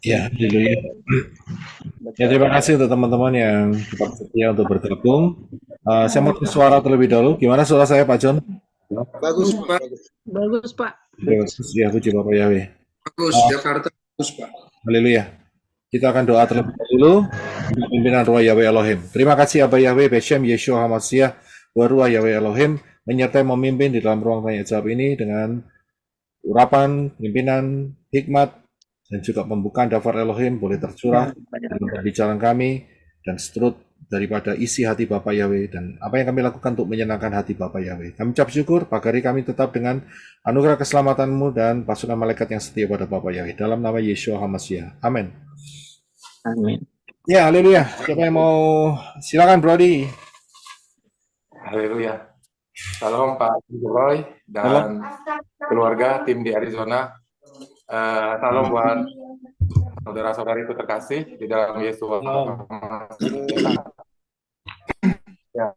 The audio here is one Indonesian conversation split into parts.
Ya, haleluya. Ya, terima kasih untuk teman-teman yang tetap setia untuk bergabung. Saya mau suara terlebih dahulu. Gimana suara saya, Pak John? Bagus, Iya, Pak. bagus Pak. Ya, puji Bapak Yahweh. Bagus, Jakarta. Bagus, Pak. Haleluya. Kita akan doa terlebih dahulu untuk pimpinan Ruah Yahweh Elohim. Terima kasih Abah Yahweh, Beshem, Yeshua, Hamasiah, Ruah Yahweh Elohim, menyertai memimpin di dalam ruang tanya jawab ini dengan urapan, pimpinan, hikmat, dan juga pembukaan daftar Elohim boleh tercurah dalam pembicaraan kami dan seterusnya daripada isi hati Bapa Yahweh dan apa yang kami lakukan untuk menyenangkan hati Bapa Yahweh. Kami ucap syukur, pagari kami tetap dengan anugerah keselamatanmu dan pasukan malaikat yang setia pada Bapa Yahweh. Dalam nama Yeshua HaMashiach. Amin. Amin. Ya, haleluya. Siapa yang mau silakan Brody. Haleluya. Salam Pak Roy dan keluarga tim di Arizona. Salam buat saudara-saudariku terkasih di dalam Yesus. Ya,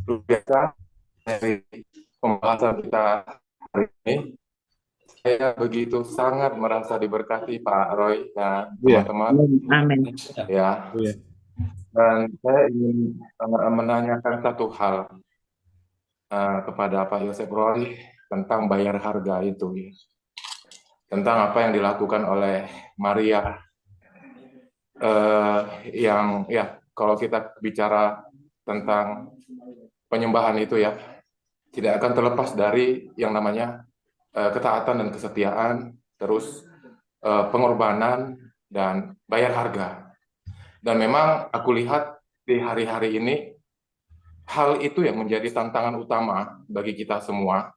luar biasa dari pembahasan kita hari ini. Saya begitu sangat merasa diberkati Pak Roy dan teman-teman. Amin. Ya. Dan saya ingin menanyakan satu hal kepada Pak Yosef Roy tentang bayar harga itu, ya. Tentang apa yang dilakukan oleh Maria, yang ya kalau kita bicara tentang penyembahan itu ya tidak akan terlepas dari yang namanya ketaatan dan kesetiaan, terus pengorbanan dan bayar harga. Dan memang aku lihat di hari-hari ini hal itu yang menjadi tantangan utama bagi kita semua,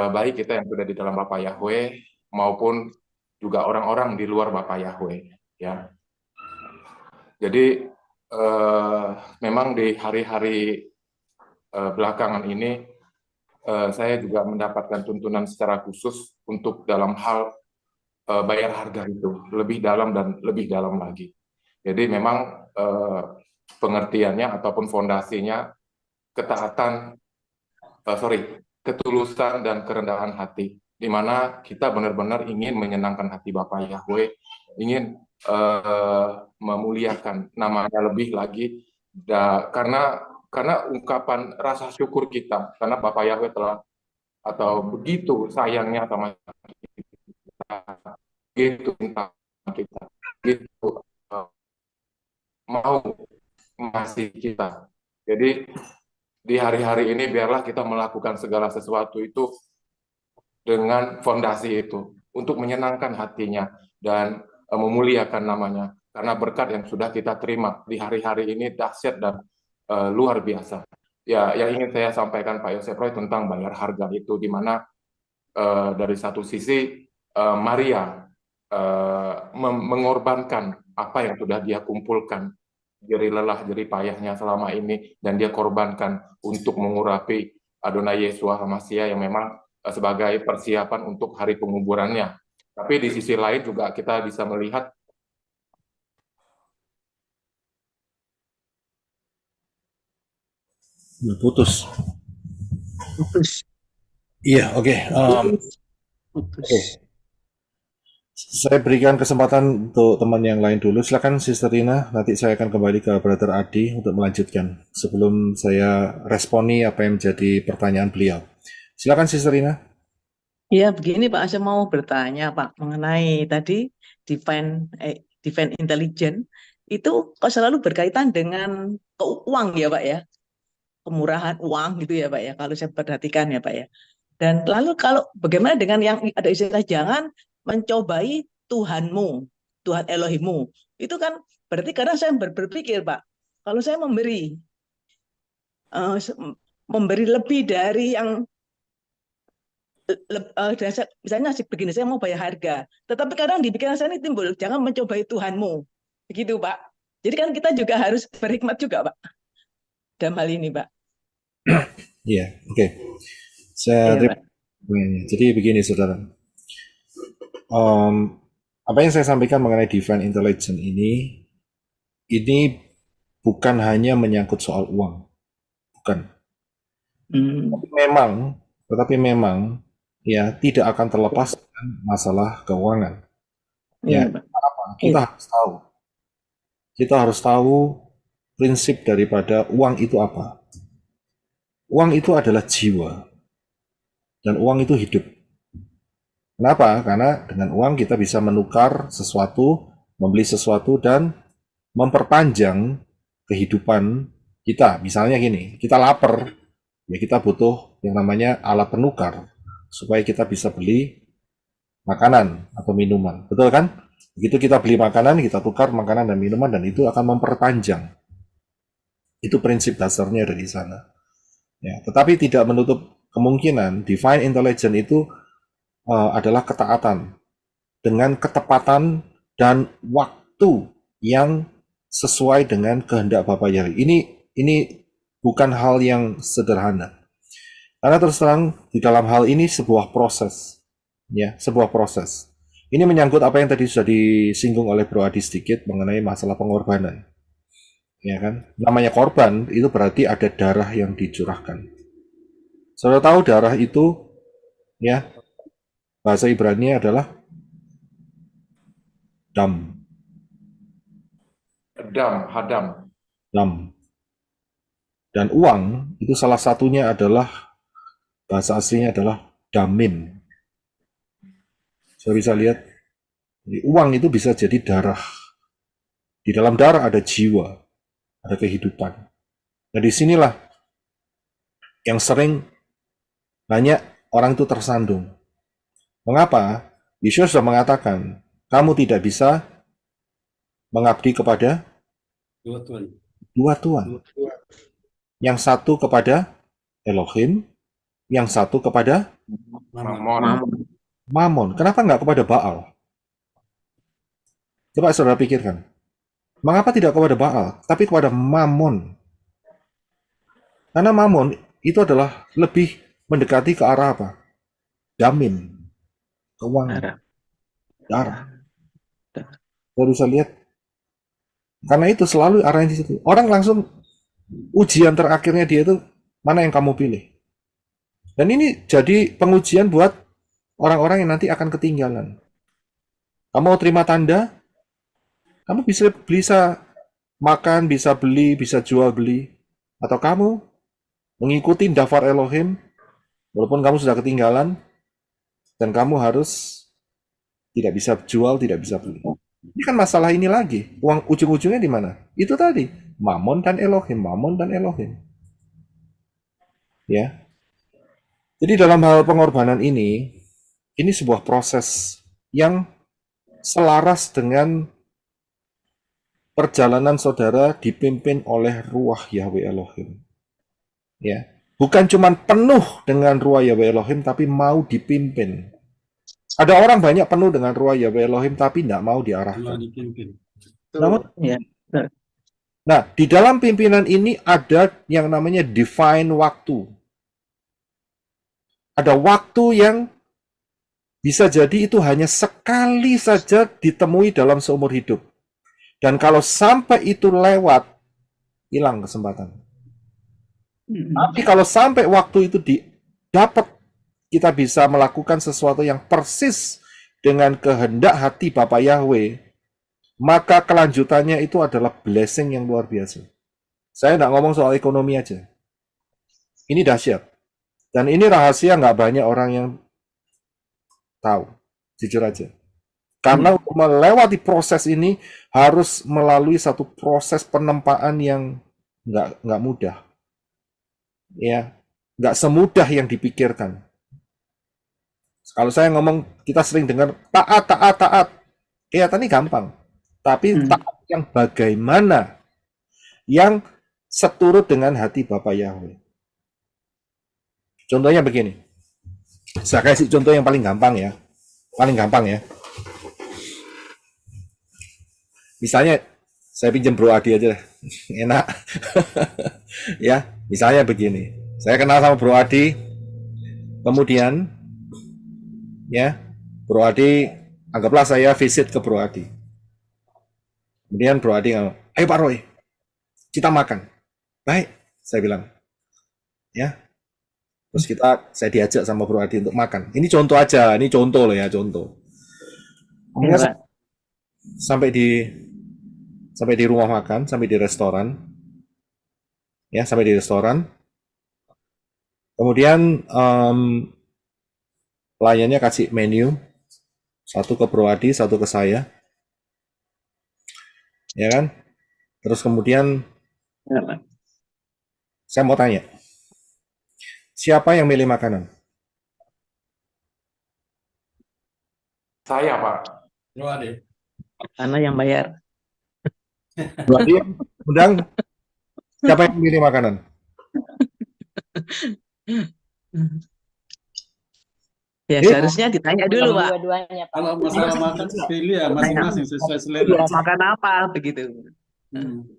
baik kita yang sudah di dalam Bapa Yahweh maupun juga orang-orang di luar Bapa Yahweh, ya. Jadi memang di hari-hari belakangan ini saya juga mendapatkan tuntunan secara khusus untuk dalam hal bayar harga itu lebih dalam dan lebih dalam lagi. Jadi memang pengertiannya ataupun fondasinya ketaatan, ketulusan dan kerendahan hati, di mana kita benar-benar ingin menyenangkan hati Bapa Yahweh, ingin memuliakan namanya lebih lagi, karena ungkapan rasa syukur kita, karena Bapa Yahweh telah atau begitu sayangnya sama kita, begitu cinta kita, begitu mau mengasihi kita. Jadi di hari-hari ini biarlah kita melakukan segala sesuatu itu dengan fondasi itu untuk menyenangkan hatinya dan memuliakan namanya, karena berkat yang sudah kita terima di hari-hari ini dahsyat dan luar biasa. Ya, yang ingin saya sampaikan Pak Yosef Roy tentang bayar harga itu, di mana dari satu sisi Maria mengorbankan apa yang sudah dia kumpulkan, jerih lelah, jerih payahnya selama ini, dan dia korbankan untuk mengurapi Adonai Yeshua HaMashiach yang memang sebagai persiapan untuk hari penguburannya. Tapi di sisi lain juga kita bisa melihat Putus. Iya, oke. Saya berikan kesempatan untuk teman yang lain dulu. Silakan Sister Rina, nanti saya akan kembali ke Brother Adi untuk melanjutkan sebelum saya responi apa yang menjadi pertanyaan beliau. Silakan Sister Rina. Ya, begini Pak, saya mau bertanya Pak mengenai tadi defense intelligence itu kok selalu berkaitan dengan uang ya Pak ya, kemurahan uang gitu ya Pak ya, kalau saya perhatikan ya Pak ya. Dan lalu kalau bagaimana dengan yang ada istilah jangan mencobai Tuhanmu, Tuhan Elohimmu, itu kan berarti kadang saya berpikir Pak, kalau saya memberi lebih dari yang misalnya begini, saya mau bayar harga, tetapi kadang di pikiran saya ini timbul, jangan mencobai Tuhanmu, begitu Pak. Jadi kan kita juga harus berhikmat juga Pak, dalam hal ini Pak. Iya, oke. Saya Iya, Pak. Jadi begini, saudara. Apa yang saya sampaikan mengenai divine intelligence ini bukan hanya menyangkut soal uang, bukan. Tetapi memang ya tidak akan terlepas dengan masalah keuangan. Iya, Ya, Pak. Kita harus tahu. Kita harus tahu prinsip daripada uang itu apa. Uang itu adalah jiwa. Dan uang itu hidup. Kenapa? Karena dengan uang kita bisa menukar sesuatu, membeli sesuatu, dan memperpanjang kehidupan kita. Misalnya gini, kita lapar, ya kita butuh yang namanya alat penukar, supaya kita bisa beli makanan atau minuman. Betul kan? Begitu kita beli makanan, kita tukar makanan dan minuman, dan itu akan memperpanjang. Itu prinsip dasarnya dari sana. Ya, tetapi tidak menutup kemungkinan divine intelligence itu adalah ketaatan dengan ketepatan dan waktu yang sesuai dengan kehendak Bapa Yahweh. Ini bukan hal yang sederhana. Karena terus terang di dalam hal ini sebuah proses, ya, sebuah proses. Ini menyangkut apa yang tadi sudah disinggung oleh Bro Adi sedikit mengenai masalah pengorbanan. Ya kan? Namanya korban itu berarti ada darah yang dicurahkan. Saudara tahu darah itu, ya, bahasa Ibrani adalah dam. Hadam. Dam. Dan uang itu salah satunya adalah, bahasa aslinya adalah damin. Saya bisa lihat, jadi uang itu bisa jadi darah. Di dalam darah ada jiwa, ada kehidupan. Nah disinilah yang sering banyak orang itu tersandung. Mengapa? Yesus sudah mengatakan, kamu tidak bisa mengabdi kepada dua tuan. Yang satu kepada Elohim, yang satu kepada Mamon. Kenapa nggak kepada Baal? Coba saudara pikirkan. Mengapa tidak kepada Baal, tapi kepada Mamon? Karena Mamon itu adalah lebih mendekati ke arah apa? Damin. Keuangan. Darah. Kita bisa lihat. Karena itu selalu arahnya di situ. Orang langsung ujian terakhirnya dia itu mana yang kamu pilih. Dan ini jadi pengujian buat orang-orang yang nanti akan ketinggalan. Kamu mau terima tanda? Kamu bisa makan, bisa beli, bisa jual beli. Atau kamu mengikuti daftar Elohim, walaupun kamu sudah ketinggalan, dan kamu harus tidak bisa jual, tidak bisa beli. Ini kan masalah ini lagi. Uang ujung-ujungnya di mana? Itu tadi, Mamon dan Elohim, Mamon dan Elohim. Ya. Jadi dalam hal pengorbanan ini sebuah proses yang selaras dengan perjalanan saudara dipimpin oleh Ruach Yahweh Elohim. Ya. Bukan cuma penuh dengan Ruach Yahweh Elohim, tapi mau dipimpin. Ada orang banyak penuh dengan Ruach Yahweh Elohim, tapi tidak mau diarahkan. Namun, nah, di dalam pimpinan ini ada yang namanya divine waktu. Ada waktu yang bisa jadi itu hanya sekali saja ditemui dalam seumur hidup. Dan kalau sampai itu lewat, hilang kesempatan. Tapi kalau sampai waktu itu didapat, kita bisa melakukan sesuatu yang persis dengan kehendak hati Bapa Yahweh, maka kelanjutannya itu adalah blessing yang luar biasa. Saya tidak ngomong soal ekonomi aja. Ini dahsyat. Dan ini rahasia nggak banyak orang yang tahu, jujur aja. Karena untuk melewati proses ini harus melalui satu proses penempaan yang nggak mudah. Ya, nggak semudah yang dipikirkan. Kalau saya ngomong, kita sering dengar taat. Kelihatannya gampang. Tapi taat yang bagaimana? Yang seturut dengan hati Bapa Yahweh. Contohnya begini. Saya kasih contoh yang paling gampang ya. Paling gampang ya. Misalnya, saya pinjam Bro Adi aja. Enak. Ya, misalnya begini. Saya kenal sama Bro Adi. Kemudian, ya, Bro Adi, anggaplah saya visit ke Bro Adi. Kemudian Bro Adi ngomong, ayo Pak Roy, kita makan. Baik, saya bilang. Ya. Terus saya diajak sama Bro Adi untuk makan. Ini contoh aja, ini contoh loh ya, contoh. Kemudian sampai di rumah makan, sampai di restoran, ya sampai di restoran. Kemudian pelayannya kasih menu, satu ke Bro Adi, satu ke saya, ya kan? Terus kemudian Ya, Pak. saya mau tanya, siapa yang milih makanan? Saya, Pak. Karena yang bayar. Bro Adi yang undang, siapa yang milih makanan? Ya, seharusnya ditanya dulu, Pak. Dua-duanya, Pak. Kalau masalah makan pilih ya masing-masing sesuai selera. Mau makan apa begitu.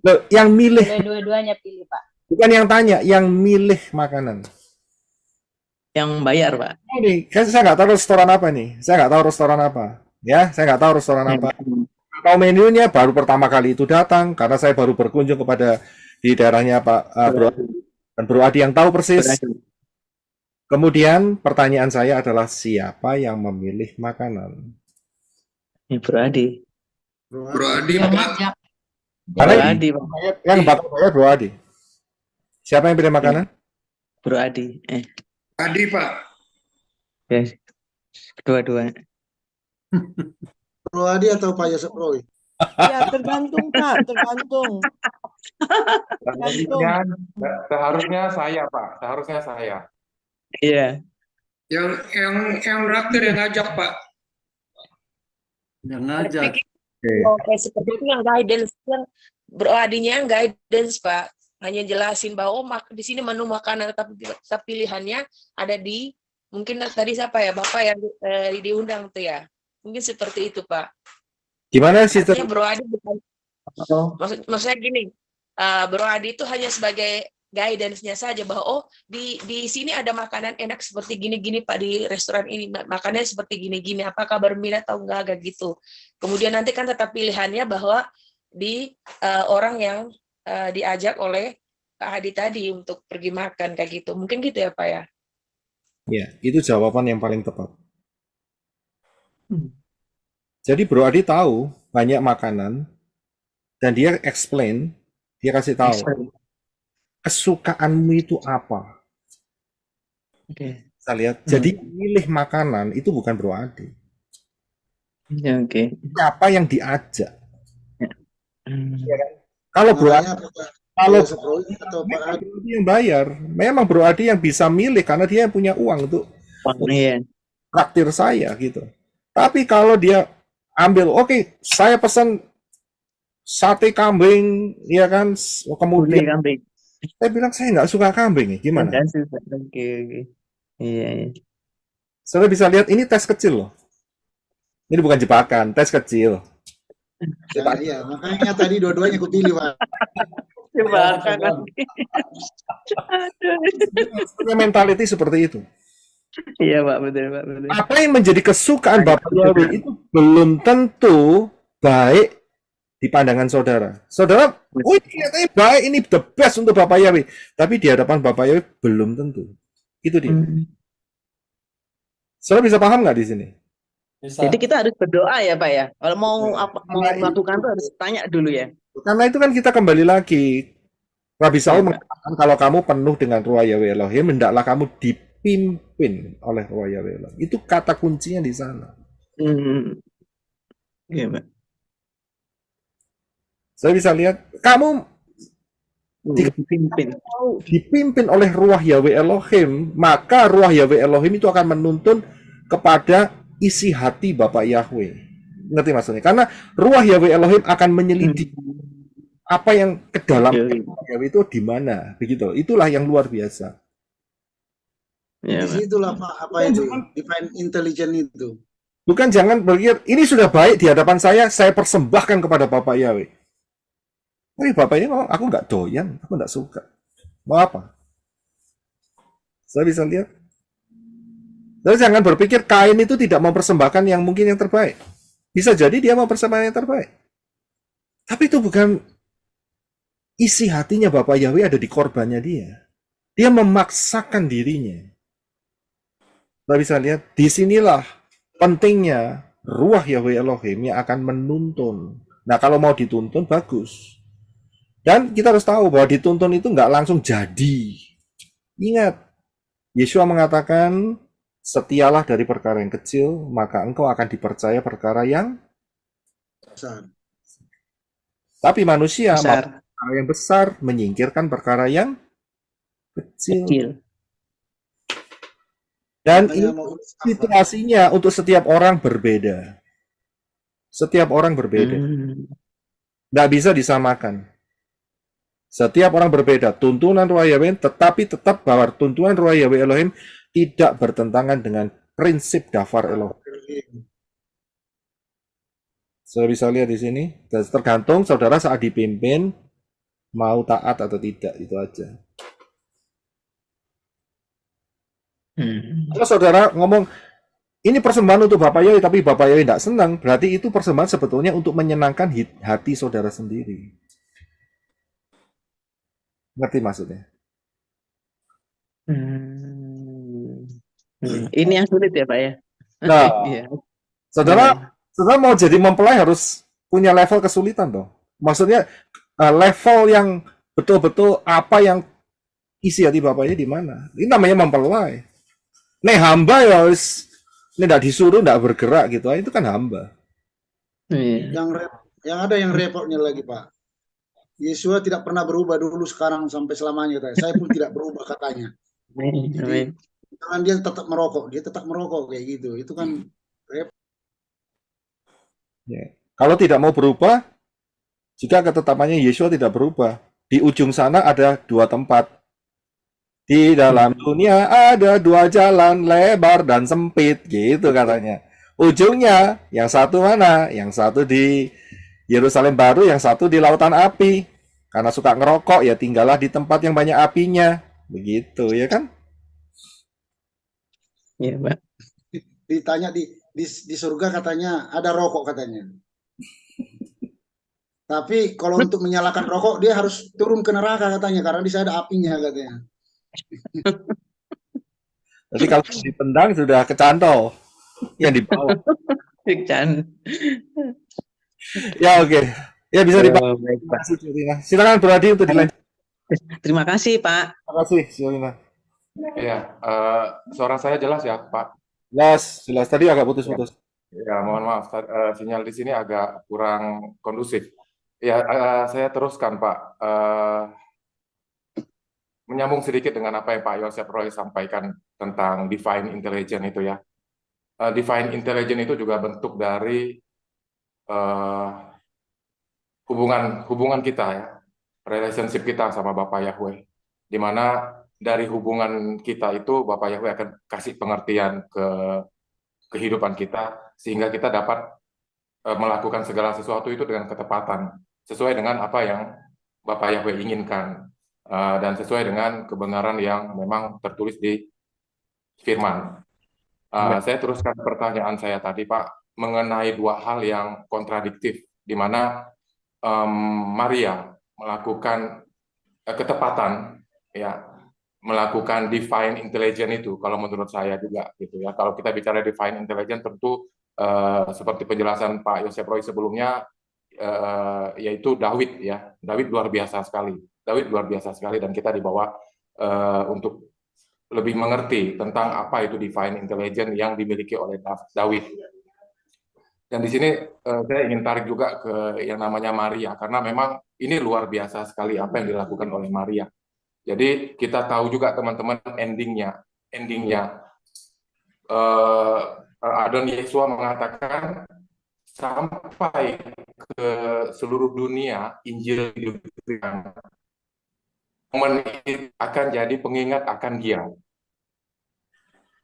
Loh, yang milih, Boleh dua-duanya pilih, Pak. bukan yang tanya, yang milih makanan. Yang bayar, Pak. Ini, kan saya nggak tahu restoran apa nih. Saya nggak tahu restoran apa. Ya, saya nggak tahu restoran apa. Tahu menunya baru pertama kali itu datang karena saya baru berkunjung kepada di daerahnya Pak Bro dan Bro Adi yang tahu persis. Kemudian pertanyaan saya adalah siapa yang memilih makanan? Ya, Bro Adi. Bro Adi, Pak. Karena Bro Adi, Pak. yang bakal saya Bro Adi. Siapa yang pilih makanan? Bro Adi. Adi, Pak. Ya, kedua-duanya. Bro Adi atau Pak Yosef Roy? Ya, tergantung, Pak, tergantung. Seharusnya saya, Pak. Seharusnya saya. Iya. Yang raktir yang ngajak, Pak. Yang ngajak. Oke, seperti itu yang guidance, yang Bro Adinya yang guidance, Pak. Hanya jelasin bahwa di sini menu makanan tapi pilihannya ada di mungkin tadi siapa ya Bapak yang diundang tuh ya. Mungkin seperti itu, Pak. Gimana sih? Artinya Bro Adi bukan maksudnya gini, Bro Adi itu hanya sebagai guidance-nya saja bahwa di sini ada makanan enak seperti gini-gini Pak, di restoran ini makanannya seperti gini-gini, apakah berminat atau enggak gitu. Kemudian nanti kan tetap pilihannya bahwa di orang yang diajak oleh Pak Hadi tadi untuk pergi makan kayak gitu. Mungkin gitu ya Pak ya. Ya, itu jawaban yang paling tepat. Jadi Bro Adi tahu banyak makanan dan dia explain, dia kasih tahu kesukaanmu itu apa. Oke. Kita lihat. Jadi milih makanan itu bukan Bro Adi. Ya, oke. Siapa yang diajak? Ya kan? Kalau Bro Adi, Namanya Pak kalau Yosef Roy atau Pak Adi? Bro Adi yang bayar, memang Bro Adi yang bisa milih karena dia yang punya uang untuk Iya. traktir saya gitu. Tapi kalau dia ambil, oke, saya pesan sate kambing, ya kan, kemudian Kambing. saya bilang saya nggak suka kambing, gimana? Oke. Iya. Saudara bisa lihat ini tes kecil loh. Ini bukan jebakan, tes kecil. Ya, iya, makanya tadi dua-duanya aku pilih, Pak. Coba kan. Punya mentality seperti itu. Iya, Pak, betul, Pak, betul. Apa yang menjadi kesukaan Bapak Yawi itu belum tentu baik di pandangan saudara. Saudara, oh ini kelihatannya baik, ini the best untuk Bapak Yawi. Tapi di hadapan Bapak Yawi belum tentu. Itu dia. Saudara bisa paham nggak di sini? Jadi kita harus berdoa ya, Pak ya. Kalau mau melakukan itu harus tanya dulu ya. Karena itu kan kita kembali lagi. Rabi Saul mengatakan kalau kamu penuh dengan Ruah Yahweh Elohim, hendaklah kamu dipimpin oleh Ruah Yahweh Elohim. Itu kata kuncinya di sana. Iya, Pak. Saya bisa lihat, kamu dipimpin oleh Ruah Yahweh Elohim, maka Ruah Yahweh Elohim itu akan menuntun kepada isi hati Bapak Yahweh. Ngerti maksudnya? Karena Ruah Yahweh Elohim akan menyelidiki apa yang ke dalam Yahweh itu di mana, begitu. Itulah yang luar biasa. Ya, Di situlah Pak, apa itu? Divine intelligence itu. Bukan jangan berpikir ini sudah baik di hadapan saya persembahkan kepada Bapak Yahweh. Tapi Bapak ini mau, aku nggak doyan, aku nggak suka. Mau apa? Saya bisa lihat. Jadi jangan berpikir Kain itu tidak mempersembahkan yang mungkin yang terbaik. Bisa jadi dia mau persembahkan yang terbaik. Tapi itu bukan isi hatinya Bapak Yahweh ada di korbannya dia. Dia memaksakan dirinya. Kita bisa lihat, disinilah pentingnya Ruah Yahweh Elohim yang akan menuntun. Nah, kalau mau dituntun, bagus. Dan kita harus tahu bahwa dituntun itu nggak langsung jadi. Ingat, Yeshua mengatakan, setialah dari perkara yang kecil, maka engkau akan dipercaya perkara yang Besar. tapi manusia mau Besar, perkara yang besar, menyingkirkan perkara yang kecil. kecil. Dan Makanya ini mau situasinya untuk setiap orang berbeda. Setiap orang berbeda. Nggak bisa disamakan. Setiap orang berbeda. Tuntunan Ruah Yahweh, tetapi tetap bahwa tuntunan Ruah Yahweh Elohim tidak bertentangan dengan prinsip dafar Elohim. Saya bisa lihat di sini. Dan tergantung saudara saat dipimpin mau taat atau tidak, itu aja. Kalau saudara ngomong ini persembahan untuk Bapak Yahweh, tapi Bapak Yahweh tidak senang, berarti itu persembahan sebetulnya untuk menyenangkan hati saudara sendiri. Ngerti maksudnya? Ini yang sulit ya Pak ya. Nah, Iya. saudara mau jadi mempelai harus punya level kesulitan dong. Maksudnya level yang betul-betul apa yang isi hati bapaknya di mana. Ini namanya mempelai. Nih hamba ya wis ini tidak disuruh tidak bergerak gitu. Itu kan hamba. yang ada yang repotnya lagi Pak. Yesua tidak pernah berubah dulu, sekarang, sampai selamanya. Saya pun tidak berubah katanya. Jadi jangan dia tetap merokok kayak gitu. Itu kan Ya. Kalau tidak mau berubah, jika ketetapannya Yesua tidak berubah, di ujung sana ada dua tempat. Di dalam dunia ada dua jalan, lebar dan sempit, gitu katanya. Ujungnya, yang satu mana? Yang satu di Yerusalem Baru, yang satu di Lautan Api. Karena suka ngerokok, ya tinggallah di tempat yang banyak apinya. Begitu, ya kan? Iya, Pak. ditanya di surga katanya ada rokok katanya. Tapi kalau untuk menyalakan rokok dia harus turun ke neraka katanya, karena di sana ada apinya katanya. Jadi kalau ditendang sudah kecantol yang di bawah. Ya oke. Ya bisa dipakai. Terima kasih, Silina. Silakan Bro Adi untuk dilanjut. Terima kasih Pak. Terima kasih, Silina. Ya, suara saya jelas ya, Pak? Jelas. Tadi agak putus-putus. Ya, mohon maaf, sinyal di sini agak kurang kondusif. Ya, saya teruskan, Pak. Menyambung sedikit dengan apa yang Pak Yosef Roy sampaikan tentang divine intelligence itu ya. Divine intelligence itu juga bentuk dari hubungan kita ya, relationship kita sama Bapak Yahweh. Di mana dari hubungan kita itu Bapak Yahweh akan kasih pengertian ke kehidupan kita sehingga kita dapat melakukan segala sesuatu itu dengan ketepatan sesuai dengan apa yang Bapak Yahweh inginkan. Dan sesuai dengan kebenaran yang memang tertulis di firman. Saya teruskan pertanyaan saya tadi, Pak, mengenai dua hal yang kontradiktif, di mana Maria melakukan ketepatan, ya, melakukan divine intelligence itu, kalau menurut saya juga, gitu ya. Kalau kita bicara divine intelligence, tentu seperti penjelasan Pak Yosef Roy sebelumnya, yaitu Daud, ya, Daud luar biasa sekali. Dan kita dibawa untuk lebih mengerti tentang apa itu divine intelligence yang dimiliki oleh Daud. Dan di sini saya ingin tarik juga ke yang namanya Maria, karena memang ini luar biasa sekali apa yang dilakukan oleh Maria. Jadi kita tahu juga teman-teman endingnya. Adon Yesua mengatakan sampai ke seluruh dunia Injil diberikan. Momen itu akan jadi pengingat akan dia.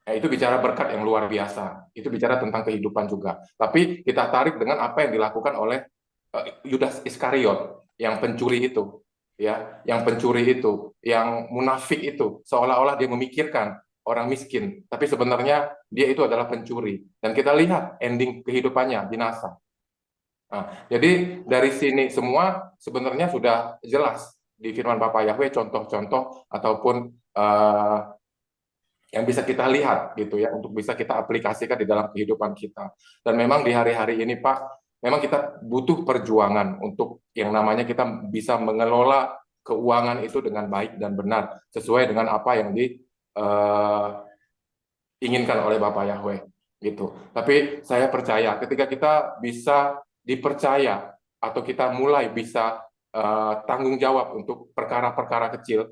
Nah, itu bicara berkat yang luar biasa. Itu bicara tentang kehidupan juga. Tapi kita tarik dengan apa yang dilakukan oleh Yudas Iskariot, yang pencuri itu, ya, yang munafik itu, seolah-olah dia memikirkan orang miskin, tapi sebenarnya dia itu adalah pencuri. Dan kita lihat ending kehidupannya binasa. Nah, jadi dari sini semua sebenarnya sudah jelas di firman Bapak Yahweh contoh-contoh ataupun yang bisa kita lihat gitu ya, untuk bisa kita aplikasikan di dalam kehidupan kita. Dan memang di hari-hari ini Pak, memang kita butuh perjuangan untuk yang namanya kita bisa mengelola keuangan itu dengan baik dan benar sesuai dengan apa yang diinginkan oleh Bapak Yahweh gitu. Tapi saya percaya ketika kita bisa dipercaya atau kita mulai bisa tanggung jawab untuk perkara-perkara kecil,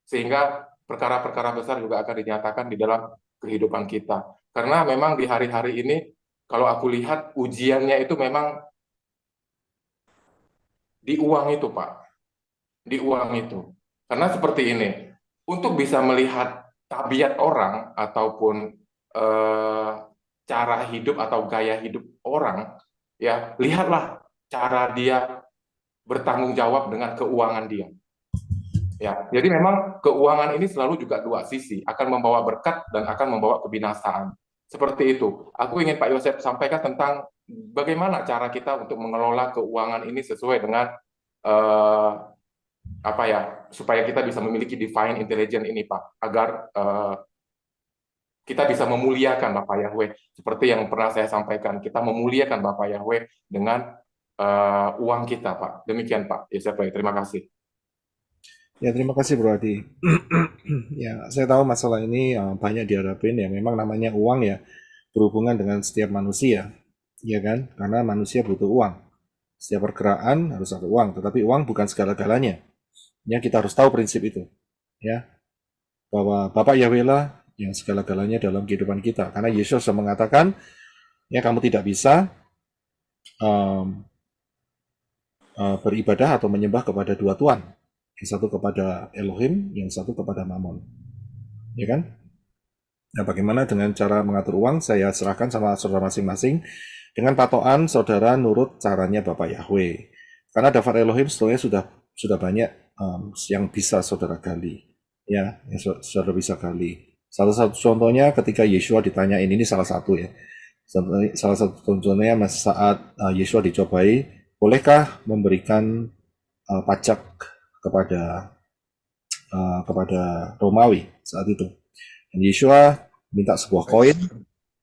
sehingga perkara-perkara besar juga akan dinyatakan di dalam kehidupan kita. Karena memang di hari-hari ini, kalau aku lihat ujiannya itu memang di uang itu, Pak. Di uang itu. Karena seperti ini, untuk bisa melihat tabiat orang ataupun cara hidup atau gaya hidup orang, ya lihatlah cara dia bertanggung jawab dengan keuangan dia. Ya, jadi memang keuangan ini selalu juga dua sisi, akan membawa berkat dan akan membawa kebinasaan. Seperti itu. Aku ingin Pak Yosef sampaikan tentang bagaimana cara kita untuk mengelola keuangan ini sesuai dengan eh, apa ya, supaya kita bisa memiliki divine intelligence ini, Pak, agar kita bisa memuliakan Bapak Yahweh. Seperti yang pernah saya sampaikan, kita memuliakan Bapak Yahweh dengan uang kita, Pak. Demikian, Pak Yosef. Terima kasih. Ya, terima kasih Bro Adi. Ya, saya tahu masalah ini banyak dihadapin ya. Memang namanya uang ya berhubungan dengan setiap manusia, ya kan? Karena manusia butuh uang. Setiap pergerakan harus ada uang, tetapi uang bukan segala-galanya. Ya, kita harus tahu prinsip itu, ya. Bahwa Bapak Yahweh lah yang segala-galanya dalam kehidupan kita. Karena Yesus sudah mengatakan, ya kamu tidak bisa beribadah atau menyembah kepada dua tuan. Yang satu kepada Elohim, yang satu kepada Mammon. Ya kan? Nah, bagaimana dengan cara mengatur uang? Saya serahkan sama saudara masing-masing dengan patokan saudara nurut caranya Bapak Yahweh. Karena daftar Elohim sebenarnya sudah banyak yang bisa saudara gali. Ya, yang saudara bisa gali. Salah satu contohnya ketika Yeshua ditanyain, ini salah satu ya. Salah satu contohnya saat Yeshua dicobai, bolehkah memberikan pajak kepada Romawi saat itu. Dan Yeshua minta sebuah koin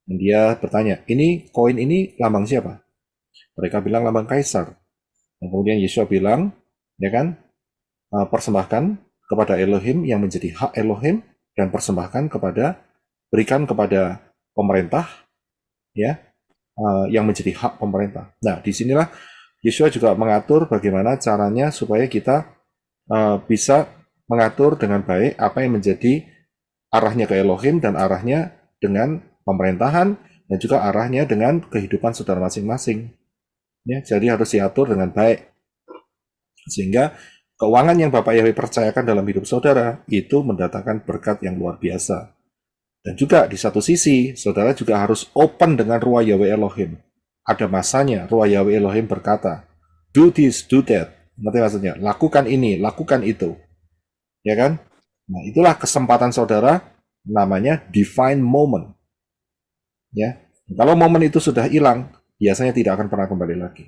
dan dia bertanya, koin ini lambang siapa? Mereka bilang lambang Kaisar. Dan kemudian Yeshua bilang, ya kan, persembahkan kepada Elohim yang menjadi hak Elohim dan berikan kepada pemerintah, ya, yang menjadi hak pemerintah. Nah, disinilah Yeshua juga mengatur bagaimana caranya supaya kita bisa mengatur dengan baik apa yang menjadi arahnya ke Elohim dan arahnya dengan pemerintahan dan juga arahnya dengan kehidupan saudara masing-masing. Ya, jadi harus diatur dengan baik. Sehingga keuangan yang Bapak Yahweh percayakan dalam hidup saudara itu mendatangkan berkat yang luar biasa. Dan juga di satu sisi, saudara juga harus open dengan Ruah Yahweh Elohim. Ada masanya Ruah Yahweh Elohim berkata, do this, do that. Nanti maksudnya, lakukan ini, lakukan itu. Ya kan? Nah, itulah kesempatan saudara, namanya divine moment. Ya. Kalau momen itu sudah hilang, biasanya tidak akan pernah kembali lagi.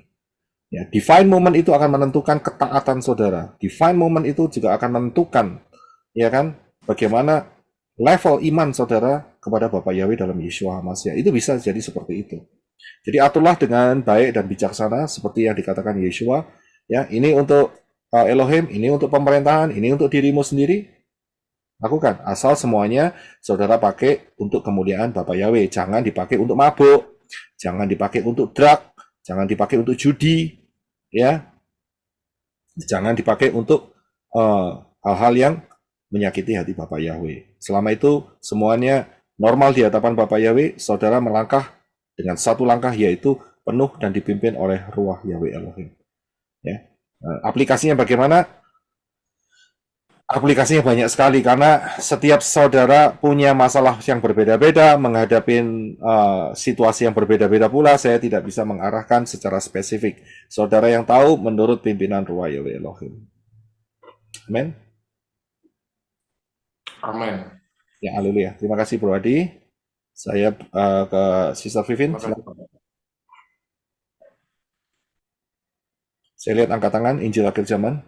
Ya, divine moment itu akan menentukan ketaatan saudara. Divine moment itu juga akan menentukan, ya kan, bagaimana level iman saudara kepada Bapak Yahweh dalam Yeshua HaMashiach. Itu bisa jadi seperti itu. Jadi aturlah dengan baik dan bijaksana seperti yang dikatakan Yeshua. Ya, ini untuk Elohim, ini untuk pemerintahan, ini untuk dirimu sendiri. Lakukan, asal semuanya saudara pakai untuk kemuliaan Bapak Yahweh. Jangan dipakai untuk mabuk, jangan dipakai untuk drug, jangan dipakai untuk judi, ya. Jangan dipakai untuk hal-hal yang menyakiti hati Bapak Yahweh. Selama itu semuanya normal di hadapan Bapak Yahweh, saudara melangkah dengan satu langkah, yaitu penuh dan dipimpin oleh Ruah Yahweh Elohim. Ya. Aplikasinya bagaimana? Aplikasinya banyak sekali karena setiap saudara punya masalah yang berbeda-beda, menghadapi situasi yang berbeda-beda pula. Saya tidak bisa mengarahkan secara spesifik. Saudara yang tahu menurut pimpinan Ruah Yahweh Elohim. Amin. Amin. Ya, haleluya. Terima kasih Bro Adi. Saya ke Sister Vivin. Saya lihat angkat tangan, Injil akhir zaman.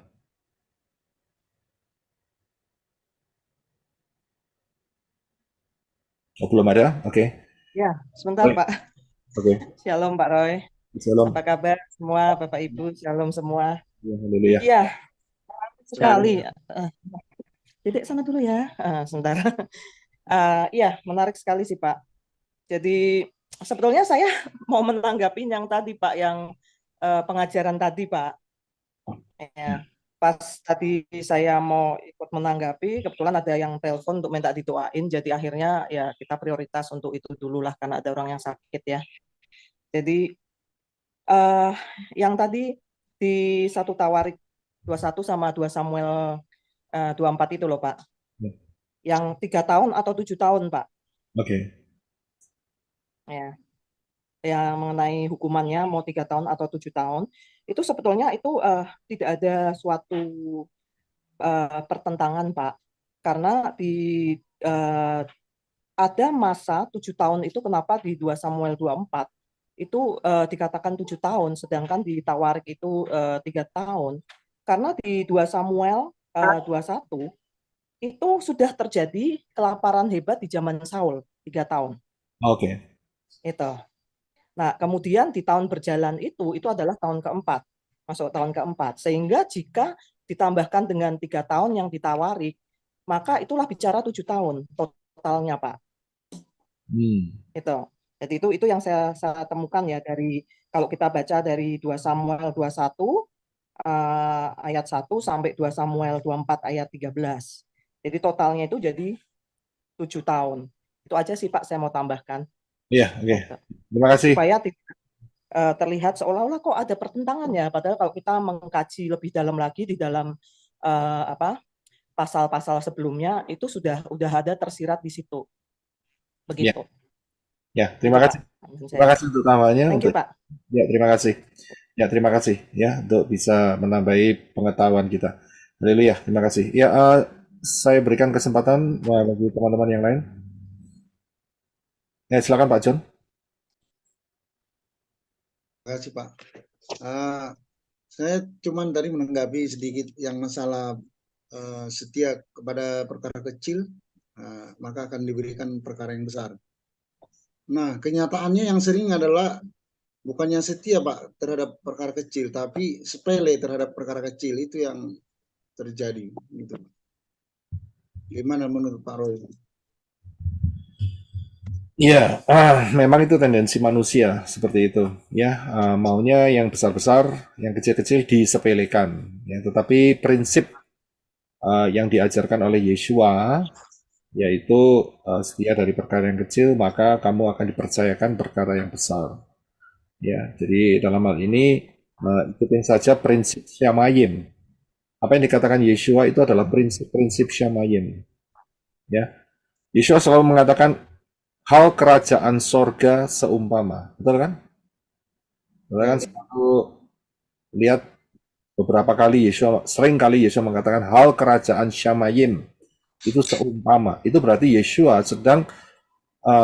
Oh, belum ada? Oke. Ya, sebentar Baik. Pak. Oke. Shalom Pak Roy. Shalom. Apa kabar semua Bapak Ibu? Shalom semua. Ya, haleluya. Iya, sekali. Shalom. Dedek sana dulu ya. Sebentar. Iya, menarik sekali sih Pak. Jadi sebetulnya saya mau menanggapi yang tadi Pak, yang pengajaran tadi Pak. Ya, pas tadi saya mau ikut menanggapi, kebetulan ada yang telepon untuk minta didoain, jadi akhirnya ya kita prioritas untuk itu dulu lah karena ada orang yang sakit ya. Jadi yang tadi di 1 Tawarik 21 sama 2 Samuel 24 itu loh Pak, Ya. yang 3 tahun atau 7 tahun Pak, Oke. ya, yang mengenai hukumannya mau 3 tahun atau 7 tahun, itu sebetulnya itu tidak ada suatu pertentangan Pak, karena ada masa 7 tahun itu kenapa di 2 Samuel 24 itu dikatakan 7 tahun, sedangkan di Tawarik itu 3 tahun. Karena di 2 Samuel 21 itu sudah terjadi kelaparan hebat di zaman Saul 3 tahun. Oke. Itu. Nah, kemudian di tahun berjalan itu adalah tahun keempat, masuk tahun keempat. Sehingga jika ditambahkan dengan 3 tahun yang ditawarik, maka itulah bicara 7 tahun totalnya, Pak. Itu. Jadi itu yang saya temukan ya dari kalau kita baca dari 2 Samuel 21 ayat 1 sampai 2 Samuel 24 ayat 13. Jadi totalnya itu jadi 7 tahun. Itu aja sih Pak saya mau tambahkan. Iya, oke. Terima kasih. Supaya terlihat seolah-olah kok ada pertentangan ya, padahal kalau kita mengkaji lebih dalam lagi di dalam pasal-pasal sebelumnya itu sudah ada tersirat di situ. Begitu. Ya, terima Itu, kasih. Pak. Terima kasih untuk tambahannya. Thank you, Pak. Ya, terima kasih. Ya, terima kasih ya untuk bisa menambahi pengetahuan kita. Haleluya, terima kasih. Ya, saya berikan kesempatan bagi teman-teman yang lain. Ya, silakan Pak John. Terima kasih Pak. Saya cuman tadi menanggapi sedikit yang masalah setia kepada perkara kecil, maka akan diberikan perkara yang besar. Nah, kenyataannya yang sering adalah bukannya setia Pak terhadap perkara kecil, tapi sepele terhadap perkara kecil, itu yang terjadi. Gitu. Gimana menurut Pak Roy? Iya, memang itu tendensi manusia seperti itu. Ya, maunya yang besar-besar, yang kecil-kecil disepelekan. Ya, tetapi prinsip yang diajarkan oleh Yeshua yaitu setia dari perkara yang kecil, maka kamu akan dipercayakan perkara yang besar. Ya, jadi dalam hal ini ikutin saja prinsip Syamayim. Apa yang dikatakan Yeshua itu adalah prinsip-prinsip Syamayim. Ya, Yeshua selalu mengatakan hal kerajaan sorga seumpama, betul kan? Betul kan? Selalu lihat beberapa kali sering kali Yeshua mengatakan hal kerajaan Syamayim itu seumpama. Itu berarti Yeshua sedang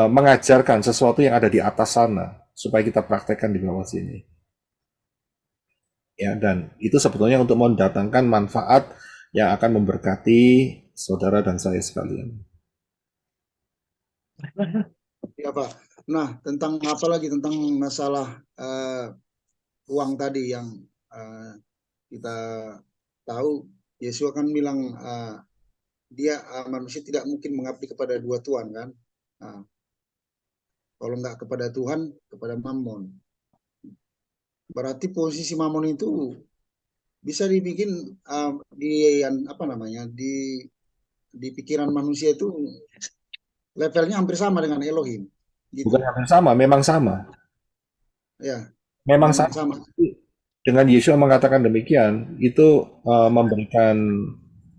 mengajarkan sesuatu yang ada di atas sana supaya kita praktekkan di bawah sini. Ya, dan itu sebetulnya untuk mendatangkan manfaat yang akan memberkati saudara dan saya sekalian. Ya Pak. Nah, tentang apa lagi tentang masalah uang tadi yang kita tahu, Yesus kan bilang dia manusia tidak mungkin mengabdi kepada dua tuan kan. Nah, kalau nggak kepada Tuhan, kepada Mammon. Berarti posisi Mammon itu bisa dibikin di pikiran manusia itu levelnya hampir sama dengan Elohim. Gitu. Bukan hampir sama, memang sama. Ya. Memang sama. Dengan Yesus mengatakan demikian, itu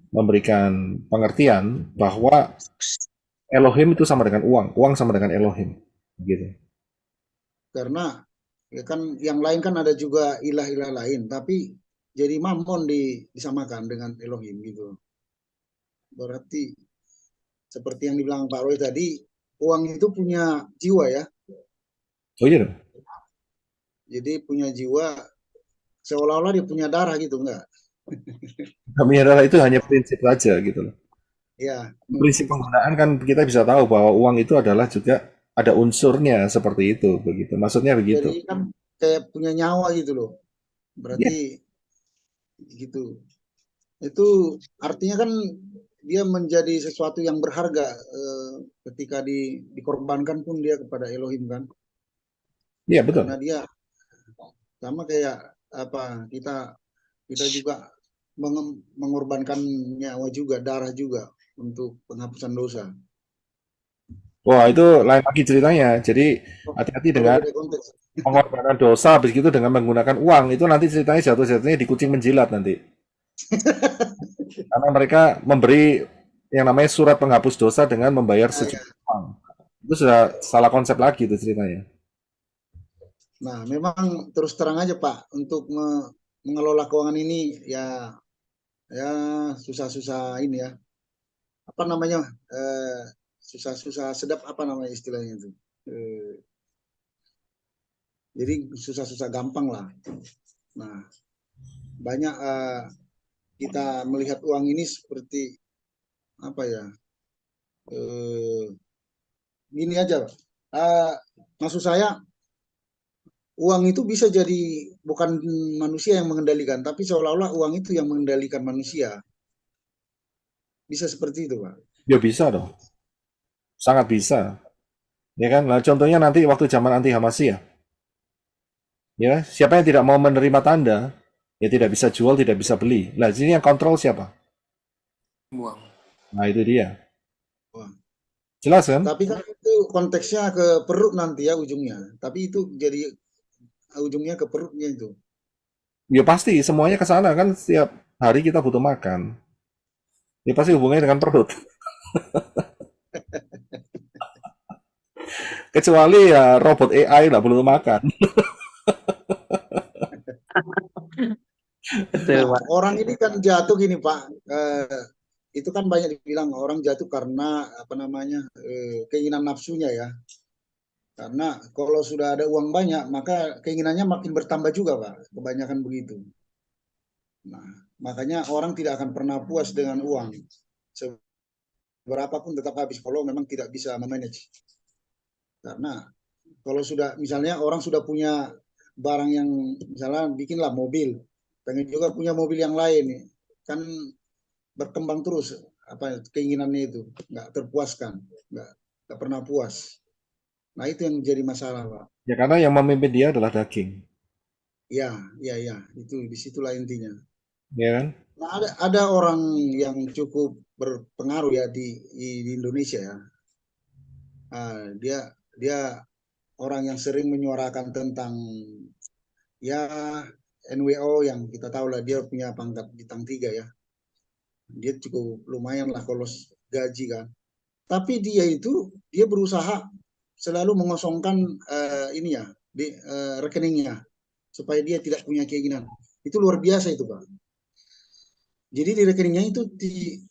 memberikan pengertian bahwa Elohim itu sama dengan uang sama dengan Elohim, gitu. Karena ya kan yang lain kan ada juga ilah-ilah lain, tapi jadi Mammon disamakan dengan Elohim gitu. Berarti seperti yang dibilang Pak Roy tadi, uang itu punya jiwa ya. Oh iya dong. Jadi punya jiwa seolah-olah dia punya darah gitu, enggak? Kami adalah itu hanya prinsip saja gitu loh. Ya, Prinsip penggunaan kan kita bisa tahu bahwa uang itu adalah juga ada unsurnya seperti itu, begitu. Maksudnya begitu. jadi kan kayak punya nyawa gitu loh. Ya, Berarti gitu. Itu artinya kan dia menjadi sesuatu yang berharga ketika dikorbankan pun dia kepada Elohim kan. iya Karena betul. dia sama kayak apa kita juga mengorbankan nyawa juga, darah juga untuk penghapusan dosa. Wah, itu lain lagi ceritanya. Jadi hati-hati Kalau dengan beda konteks. pengorbanan dosa, begitu dengan menggunakan uang. Itu nanti ceritanya jatuh-jatuhnya di kucing menjilat nanti. Karena mereka memberi yang namanya surat penghapus dosa dengan membayar Nah, ya. sejumlah uang. Itu sudah salah konsep lagi itu ceritanya. Nah, memang terus terang aja Pak, untuk mengelola keuangan ini ya susah-susah ini ya. Apa namanya? Susah-susah sedap apa namanya istilahnya itu? Eh, jadi susah-susah gampang lah. Nah, banyak kita melihat uang ini seperti apa ya? Eh, gini aja, Pak. Maksud saya uang itu bisa jadi bukan manusia yang mengendalikan, tapi seolah-olah uang itu yang mengendalikan manusia. Bisa seperti itu, Pak. Ya bisa dong. Sangat bisa. Ya kan? Nah, contohnya nanti waktu zaman anti Hamasiyah. Ya, siapa yang tidak mau menerima tanda, ya tidak bisa jual, tidak bisa beli. Nah, sini yang kontrol siapa? Buang. Nah, itu dia. Wah. Jelas kan? Tapi kan itu konteksnya ke perut nanti ya ujungnya. Tapi itu jadi ujungnya ke perutnya itu. Ya pasti, semuanya ke sana kan setiap hari kita butuh makan. Ya pasti hubungannya dengan perut. Kecuali ya robot AI nggak perlu makan. Betul, Nah, Pak. orang ini kan jatuh gini Pak. Itu kan banyak dibilang orang jatuh karena apa namanya keinginan nafsunya ya. Karena kalau sudah ada uang banyak, maka keinginannya makin bertambah juga Pak. Kebanyakan begitu. Nah, makanya orang tidak akan pernah puas dengan uang. Seberapapun tetap habis kalau memang tidak bisa memanage. Karena kalau sudah misalnya orang sudah punya barang yang misalnya bikinlah mobil, pengen juga punya mobil yang lain, kan berkembang terus apa keinginannya itu nggak terpuaskan, nggak pernah puas. Nah itu yang jadi masalah Pak. Ya karena yang memimpin dia adalah daging. Ya, ya, ya, itu disitulah intinya. Ya kan? Nah ada orang yang cukup berpengaruh ya di Indonesia ya. Dia dia orang yang sering menyuarakan tentang ya NWO yang kita tahu lah dia punya pangkat bintang 3 ya. Dia cukup lumayan lah kalau gaji kan. Tapi dia berusaha selalu mengosongkan ini ya di rekeningnya supaya dia tidak punya keinginan. Itu luar biasa itu Pak. Jadi di rekeningnya itu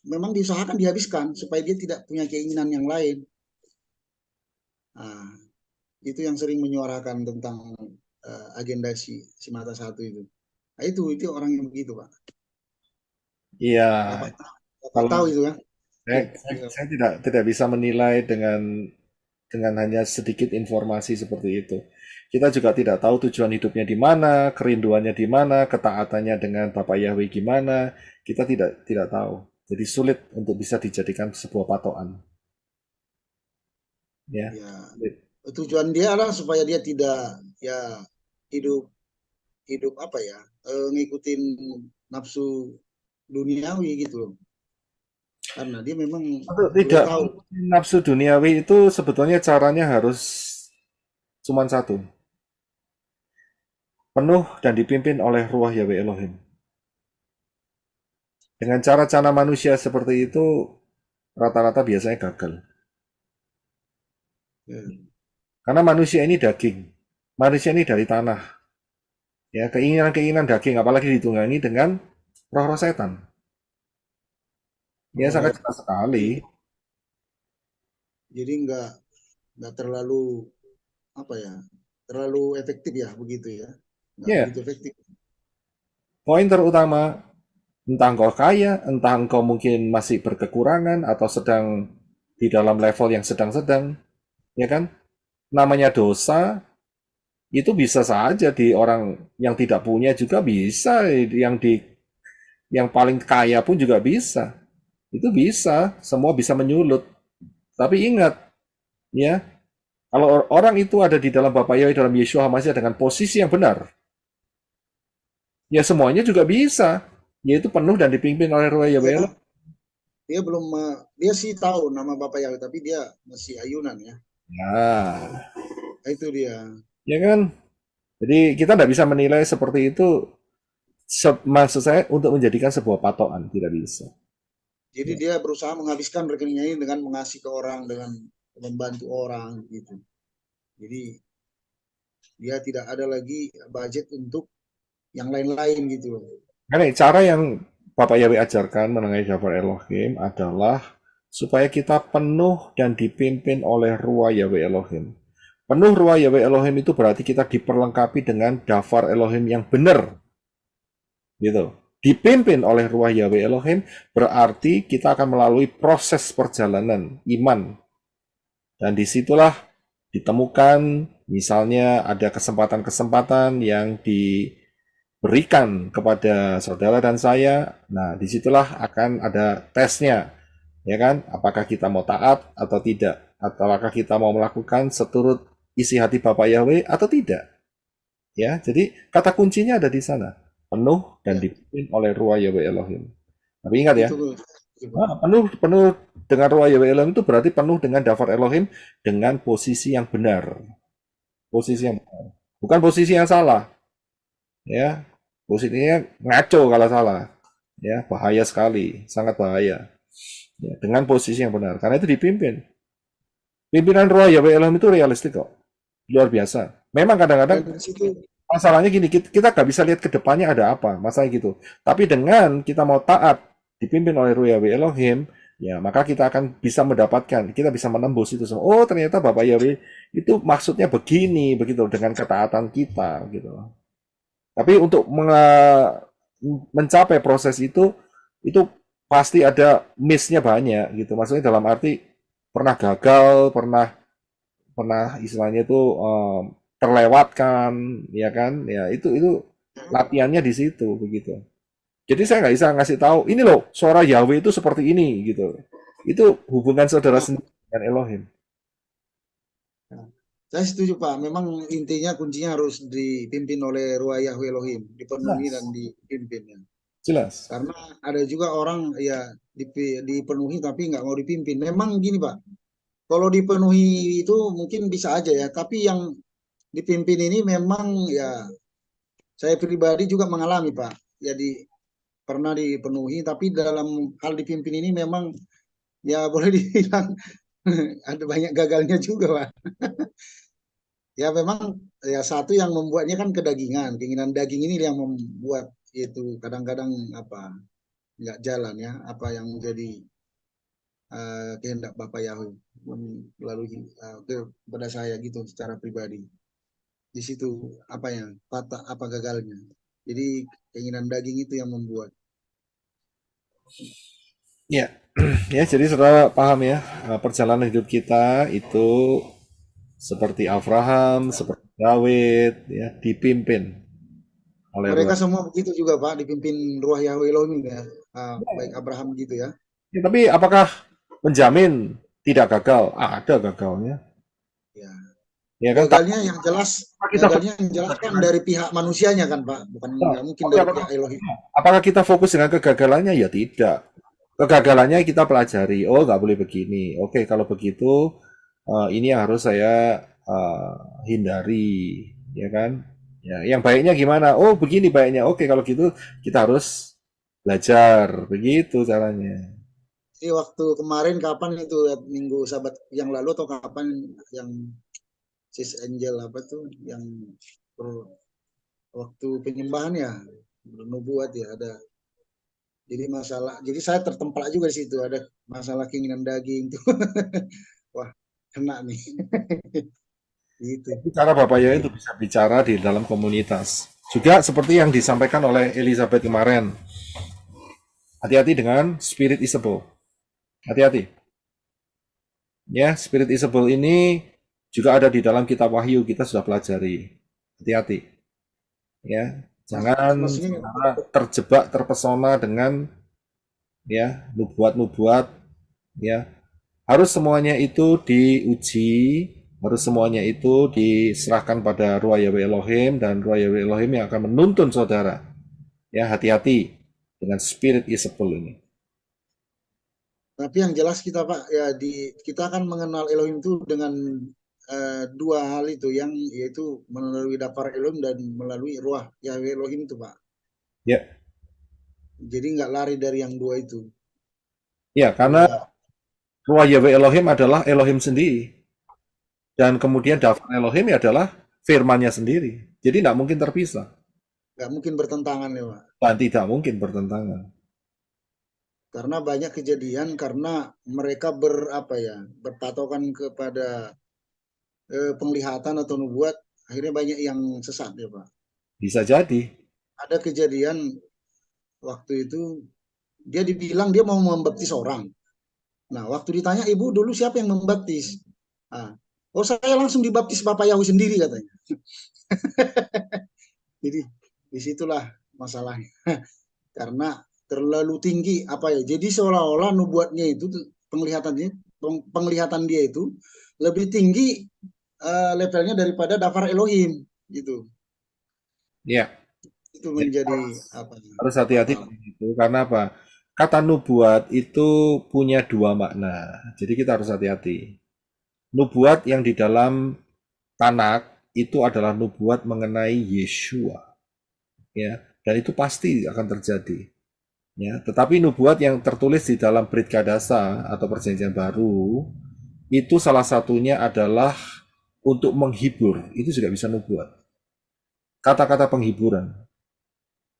memang diusahakan dihabiskan supaya dia tidak punya keinginan yang lain. Nah, itu yang sering menyuarakan tentang agenda si mata satu itu. Nah, itu orang yang begitu Pak. Iya. Bapak Kalau tahu itu kan? saya tidak bisa menilai dengan hanya sedikit informasi seperti itu. Kita juga tidak tahu tujuan hidupnya di mana, kerinduannya di mana, ketaatannya dengan Bapak Yahweh gimana. Kita tidak tahu. Jadi sulit untuk bisa dijadikan sebuah patokan. Ya. Ya, tujuan dia adalah supaya dia tidak ya hidup hidup apa ya ngikutin nafsu duniawi gitu loh. Karena dia memang Untuk sudah tidak tahu. nafsu duniawi itu sebetulnya caranya harus cuma satu. Penuh dan dipimpin oleh Ruah Yahweh Elohim. Dengan cara-cara manusia seperti itu, rata-rata biasanya gagal. Ya, Karena manusia ini daging. Manusia ini dari tanah. Ya, keinginan-keinginan daging, apalagi ditunggangi dengan roh-roh setan. Ya, sangat jelas sekali. jadi nggak terlalu apa ya terlalu efektif ya begitu ya nggak Ya, begitu efektif. poin terutama Entah engkau kaya, entah engkau mungkin masih berkekurangan atau sedang di dalam level yang sedang-sedang, ya kan? Namanya dosa itu bisa saja di orang yang tidak punya juga bisa, yang paling kaya pun juga bisa. Itu bisa, semua bisa menyulut. Tapi ingat, ya, kalau orang itu ada di dalam Bapa Yahweh dalam Yeshua HaMashiach dengan posisi yang benar, ya semuanya juga bisa, yaitu penuh dan dipimpin oleh Roh Yahweh Dia, Elohim. dia belum dia sih tahu nama Bapak Yahweh tapi dia masih ayunan ya. Nah, Itu dia. ya kan? Jadi kita tidak bisa menilai seperti itu, maksud saya untuk menjadikan sebuah patokan, tidak bisa. Jadi dia berusaha menghabiskan rekeningnya ini dengan mengasihi ke orang, dengan membantu orang gitu. Jadi dia tidak ada lagi budget untuk yang lain-lain gitu loh. Karena cara yang Bapak Yahweh ajarkan mengenai Dafar Elohim adalah supaya kita penuh dan dipimpin oleh Ruah Yahweh Elohim. Penuh Ruah Yahweh Elohim itu berarti kita diperlengkapi dengan Dafar Elohim yang benar. Gitu. Dipimpin oleh Ruah Yahweh Elohim berarti kita akan melalui proses perjalanan iman. Dan disitulah ditemukan misalnya ada kesempatan-kesempatan yang diberikan kepada saudara dan saya. Nah, disitulah akan ada tesnya, ya kan? Apakah kita mau taat atau tidak? Atau apakah kita mau melakukan seturut isi hati Bapak Yahweh atau tidak? Ya, jadi kata kuncinya ada di sana, penuh dan dipimpin oleh Ruah Yahweh Elohim. Tapi ingat ya, penuh dengan Ruah Yahweh Elohim itu berarti penuh dengan Dafar Elohim dengan posisi yang benar. Posisi yang benar. Bukan posisi yang salah. Ya, posisinya ngaco kalau salah. Ya, bahaya sekali, sangat bahaya. Ya, dengan posisi yang benar, karena itu dipimpin. Pimpinan Ruah Yahweh Elohim itu realistik kok. Luar biasa. Memang kadang-kadang masalahnya gini, kita nggak bisa lihat ke depannya ada apa, masalah gitu. Tapi dengan kita mau taat, dipimpin oleh Ruah Yahweh Elohim, ya maka kita akan bisa mendapatkan, kita bisa menembus itu semua. Oh ternyata Bapak Yahweh itu maksudnya begini, begitu dengan ketaatan kita, gitu. Tapi untuk mencapai proses itu pasti ada miss-nya banyak, gitu. Maksudnya dalam arti pernah gagal, pernah istilahnya itu terlewatkan, ya kan? Ya itu latihannya di situ begitu. Jadi saya nggak bisa ngasih tahu ini loh suara Yahweh itu seperti ini gitu. Itu hubungan saudara sendiri dengan Elohim. Saya setuju Pak. Memang intinya kuncinya harus dipimpin oleh Ruah Yahweh Elohim, dipenuhi dan dipimpin ya. Jelas. Karena ada juga orang ya dipenuhi tapi nggak mau dipimpin. Memang gini Pak. Kalau dipenuhi itu mungkin bisa aja ya, tapi yang dipimpin ini memang ya saya pribadi juga mengalami Pak. Jadi pernah dipenuhi, tapi dalam hal dipimpin ini memang ya boleh dibilang ada banyak gagalnya juga Pak. Ya memang ya satu yang membuatnya kan kedagingan, keinginan daging ini yang membuat itu kadang-kadang apa nggak jalan ya, apa yang menjadi kehendak Bapak Yahweh melalui kepada saya gitu secara pribadi. Di situ apa yang patah apa gagalnya. Jadi keinginan daging itu yang membuat. Ya, ya jadi saudara paham ya perjalanan hidup kita itu seperti Abraham, seperti Dawid, ya dipimpin oleh Mereka Ruah. semua begitu juga Pak, dipimpin Ruah Yahweh Elohim ya. Baik Abraham gitu ya. Ya, tapi apakah menjamin tidak gagal? Ada gagalnya. Ya. Ya kan? Gagalnya yang jelas, kan dari pihak manusianya kan Pak, bukan nggak mungkin dari pihak Elohim. Apakah kita fokus dengan kegagalannya? Ya tidak. Kegagalannya kita pelajari. Oh nggak boleh begini. Oke kalau begitu ini yang harus saya hindari, ya kan? Ya, yang baiknya gimana? Oh begini baiknya. Oke kalau gitu kita harus belajar. Begitu caranya. Jadi waktu kemarin kapan itu minggu Sabat yang lalu atau kapan yang Sis Angel apa tuh yang waktu penyembahan ya nubuat ya ada. Jadi masalah, jadi saya tertempat juga di situ ada masalah keinginan daging tuh. Wah kena nih. Gitu. Cara Bapak Yahweh itu bisa bicara di dalam komunitas. Juga seperti yang disampaikan oleh Elizabeth kemarin. Hati-hati dengan Spirit Isabel. Hati-hati. Ya, Spirit Isabel ini juga ada di dalam kitab Wahyu, kita sudah pelajari. Hati-hati. Ya, jangan Maksudnya saudara terjebak, terpesona dengan ya nubuat-nubuat. Ya, harus semuanya itu diuji, harus semuanya itu diserahkan pada Ruach Yahweh Elohim, dan Ruach Yahweh Elohim yang akan menuntun saudara. Ya, hati-hati dengan Spirit Isabel ini. tapi yang jelas kita Pak ya kita akan mengenal Elohim itu dengan dua hal itu yang yaitu melalui daftar Elohim dan melalui Ruach Yahweh Elohim itu Pak. Ya, Jadi nggak lari dari yang dua itu. ya karena Ruach Yahweh Elohim adalah Elohim sendiri. Dan kemudian daftar Elohim adalah firman-Nya sendiri. Jadi tidak mungkin terpisah. Nggak mungkin bertentangan ya Pak. Dan tidak mungkin bertentangan. Karena banyak kejadian karena mereka berpatokan kepada penglihatan atau nubuat, akhirnya banyak yang sesat ya Pak. Bisa jadi. Ada kejadian waktu itu dia dibilang dia mau membaptis orang. Nah, waktu ditanya ibu dulu siapa yang membaptis? Ah, oh saya langsung dibaptis Bapak Yahweh sendiri katanya. Jadi disitulah masalahnya. Karena terlalu tinggi jadi seolah-olah nubuatnya itu penglihatan dia itu lebih tinggi levelnya daripada daftar Elohim gitu. Ya. Itu menjadi harus hati-hati itu karena apa? Kata nubuat itu punya dua makna. Jadi kita harus hati-hati. Nubuat yang di dalam Tanak itu adalah nubuat mengenai Yeshua. Ya, dan itu pasti akan terjadi. Ya, tetapi nubuat yang tertulis di dalam Brit Kadasa atau Perjanjian Baru itu salah satunya adalah untuk menghibur. Itu juga bisa nubuat. Kata-kata penghiburan.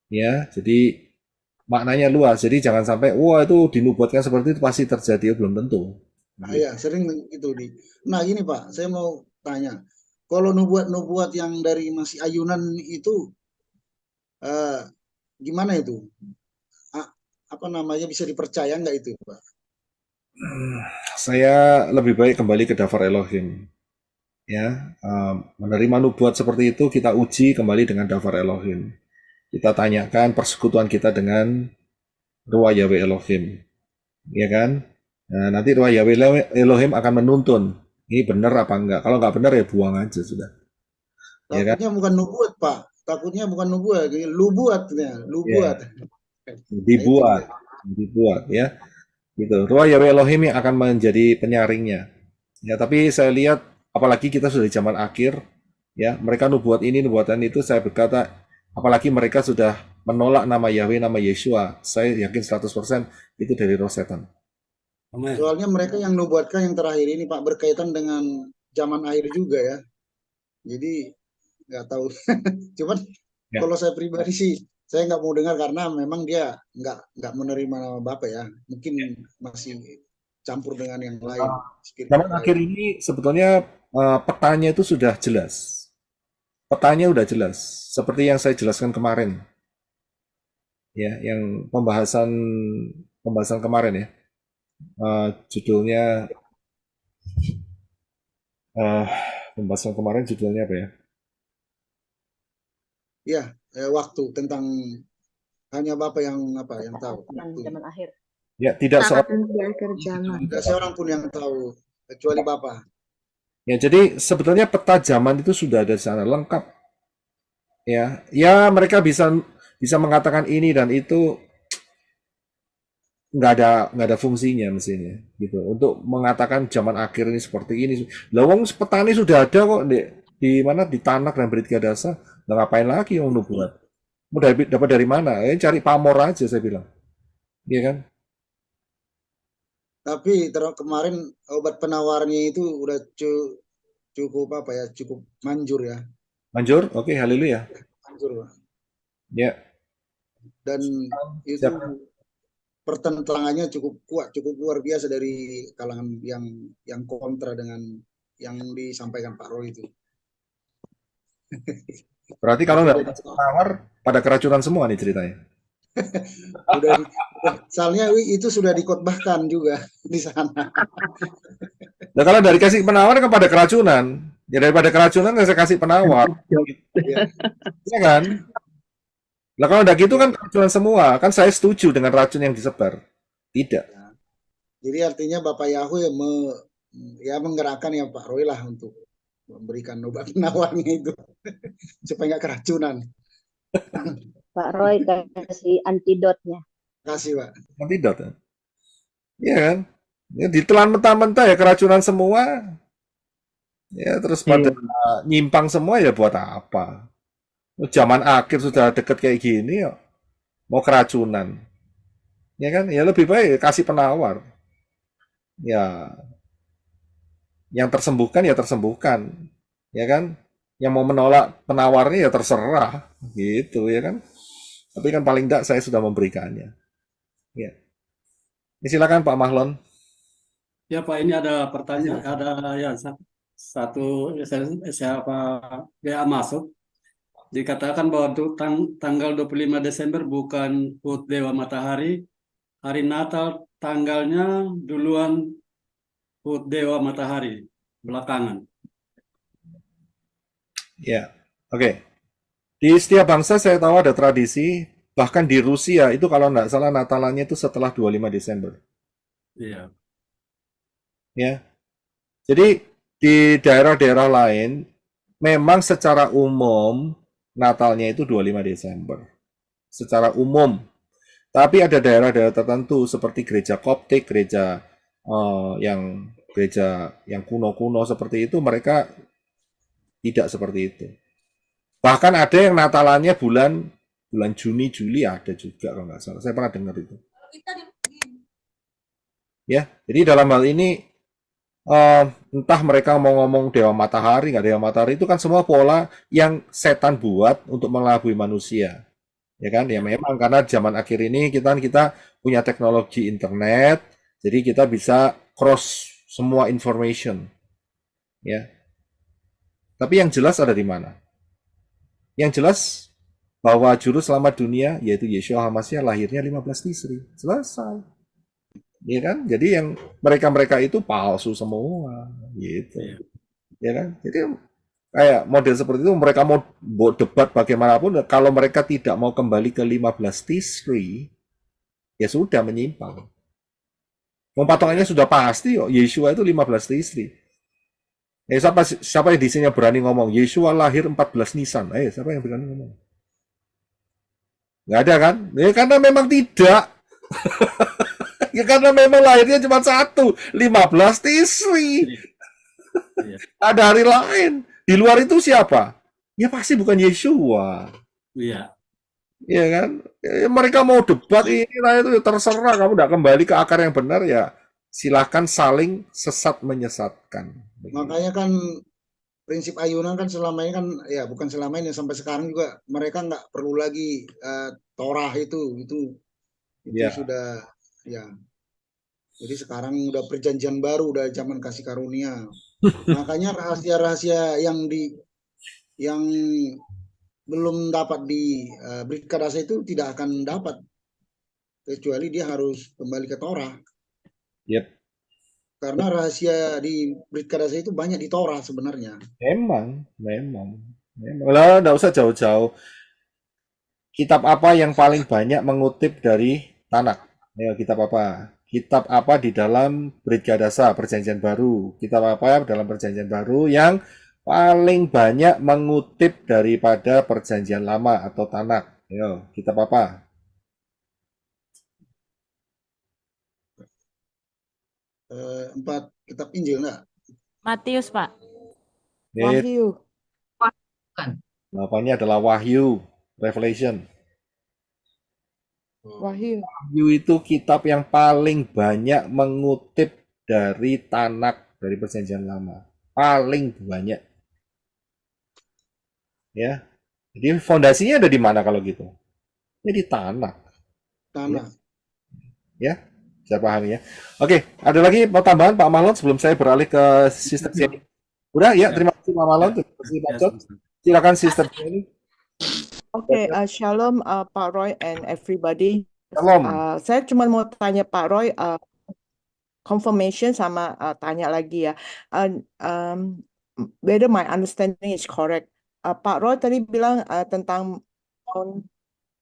Ya, jadi maknanya luas. Jadi jangan sampai wah itu dinubuatkan seperti itu pasti terjadi, belum tentu. Nah, ya, sering itu Nah, gini Pak, saya mau tanya. Kalau nubuat-nubuat yang dari masih ayunan itu gimana itu? Bisa dipercaya nggak itu, Pak? Saya lebih baik kembali ke daftar Elohim. Ya, menerima nubuat seperti itu kita uji kembali dengan daftar Elohim. Kita tanyakan persekutuan kita dengan Ruach Yahweh Elohim, ya kan? Nah, nanti Ruach Yahweh Elohim akan menuntun ini benar apa enggak. Kalau enggak benar ya buang aja sudah. Takutnya ya kan? Bukan nubuat Pak, takutnya bukan nubuat, lubuatnya, lubuat. Ya. Dibuat ya. Gitu. Ruach Yahweh Elohim yang akan menjadi penyaringnya. Ya, tapi saya lihat apalagi kita sudah di zaman akhir, ya, mereka nubuat ini, nubuatan itu, saya berkata, apalagi mereka sudah menolak nama Yahweh, nama Yeshua, saya yakin 100% itu dari roh setan. Soalnya mereka yang nubuatkan yang terakhir ini Pak berkaitan dengan zaman akhir juga ya. Jadi nggak tahu. Cuman ya. Kalau saya pribadi sih saya nggak mau dengar karena memang dia nggak menerima nama Bapak ya. Mungkin masih campur dengan yang lain. Zaman akhir ini sebetulnya petanya itu sudah jelas. Petanya udah jelas. Seperti yang saya jelaskan kemarin. Ya, yang pembahasan kemarin ya. Judulnya pembahasan kemarin judulnya apa ya? Ya, waktu tentang hanya Bapak yang tahu. Zaman akhir. Ya, tidak seorang pun yang tahu kecuali Bapak. Ya, jadi sebetulnya peta zaman itu sudah ada di sana lengkap. Ya, mereka bisa mengatakan ini dan itu nggak ada fungsinya mestinya gitu untuk mengatakan zaman akhir ini seperti ini. Lawang petani sudah ada kok di mana di Tanak dan Brit Kadasa. Nggak ngapain lagi yang nubuat? Mau dapat dari mana? Cari pamor aja saya bilang. Iya kan? Tapi kemarin obat penawarnya itu udah cukup cukup manjur ya. Manjur? Oke, haleluya. Manjur. Ya. Dan itu pertentangannya cukup kuat, cukup luar biasa dari kalangan yang kontra dengan yang disampaikan Pak Roy itu. Berarti kalau nggak penawar pada keracunan semua nih ceritanya. Soalnya itu sudah dikotbahkan juga di sana. Nah, kalau dari kasih penawar kepada keracunan, ya daripada keracunan saya kasih penawar, Ya. ya kan? Nah kalau udah gitu kan keracunan semua, kan saya setuju dengan racun yang disebar. Tidak. Jadi artinya Bapak Yahoo ya menggerakkan ya Pak Roy lah untuk memberikan obat penawarnya itu supaya nggak keracunan. Pak Roy kasih antidotnya. Kasih Pak. Tidak. Iya kan? Ya, ditelan mentah-mentah ya keracunan semua. Ya terus pada nyimpang semua ya buat apa? Zaman akhir sudah deket kayak gini ya. Mau keracunan. Ya kan? Ya lebih baik kasih penawar. Ya yang tersembuhkan ya tersembuhkan. Ya kan? Yang mau menolak penawarnya ya terserah. Gitu ya kan? Tapi kan paling tidak saya sudah memberikannya. Ya. Silakan Pak Mahlon. Ya Pak, ini ada pertanyaan, ada ya satu siapa WA masuk. Dikatakan bahwa tanggal 25 Desember bukan HUT Dewa Matahari, hari Natal tanggalnya duluan HUT Dewa Matahari, belakangan. Ya, oke. Di setiap bangsa saya tahu ada tradisi, bahkan di Rusia itu kalau nggak salah Natalannya itu setelah 25 Desember. Iya. Ya. Jadi di daerah-daerah lain memang secara umum Natalnya itu 25 Desember. Secara umum. Tapi ada daerah-daerah tertentu seperti gereja Koptik, gereja yang kuno-kuno seperti itu mereka tidak seperti itu. Bahkan ada yang Natalannya bulan Juni, Juli ada juga kalau nggak salah. Saya pernah dengar itu. Ya, jadi dalam hal ini entah mereka mau ngomong Dewa Matahari, nggak Dewa Matahari, itu kan semua pola yang setan buat untuk mengelabui manusia. Ya kan? Ya memang karena zaman akhir ini kita punya teknologi internet, jadi kita bisa cross semua information. Ya. Tapi yang jelas ada di mana? Yang jelas bahwa juru selamat dunia yaitu Yeshua HaMashiach lahirnya 15 Tisri. Selesai. Ya kan? Jadi yang mereka-mereka itu palsu semua gitu. Ya kan? Jadi kayak model seperti itu mereka mau debat bagaimanapun kalau mereka tidak mau kembali ke 15 Tisri ya sudah menyimpang. Patokannya sudah pasti kok Yeshua itu 15 Tisri. Siapa yang di sini berani ngomong Yeshua lahir 14 Nisan? Siapa yang berani ngomong? Nggak ada kan? Ya karena memang tidak. Ya karena memang lahirnya cuma satu, 15 Tisri. Ada hari lain. Di luar itu siapa? Ya pasti bukan Yeshua. Iya. Iya kan? Ya, mereka mau debat ini lah itu terserah, kamu tidak kembali ke akar yang benar ya silahkan saling sesat menyesatkan. Makanya kan prinsip ayunan kan selama ini kan ya bukan selama ini sampai sekarang juga mereka nggak perlu lagi Torah itu Ya. sudah ya. Jadi sekarang udah perjanjian baru, udah zaman kasih karunia. Makanya rahasia-rahasia yang belum dapat di Brit Kadasa itu tidak akan dapat kecuali dia harus kembali ke Torah. Yep. Karena rahasia di Brit Kadasa itu banyak di Torah sebenarnya. Memang. Lah, nggak usah jauh-jauh. Kitab apa yang paling banyak mengutip dari Tanakh? Ya, kitab apa? Kitab apa di dalam Brit Kadasa, Perjanjian Baru? Kitab apa dalam Perjanjian Baru yang paling banyak mengutip daripada Perjanjian Lama atau Tanakh? Yo, kitab apa? Empat kitab Injil enggak? Matius, Pak. Wahyu. Jawabannya adalah Wahyu, Revelation. Wahyu. Wahyu itu kitab yang paling banyak mengutip dari Tanakh, dari Perjanjian Lama. Paling banyak. Ya. Jadi fondasinya ada di mana kalau gitu? Ya di Tanakh. Tanakh. Ya. Saya paham ya. Oke, ada lagi mau tambahan Pak Mahlon sebelum saya beralih ke Sister Jenny? Udah ya, terima kasih Pak Mahlon. Terima kasih Pak John. Silakan Sister Jenny. Okay, shalom Pak Roy and everybody. Shalom. Saya cuma mau tanya Pak Roy, confirmation sama tanya lagi ya. Whether my understanding is correct. Pak Roy tadi bilang tentang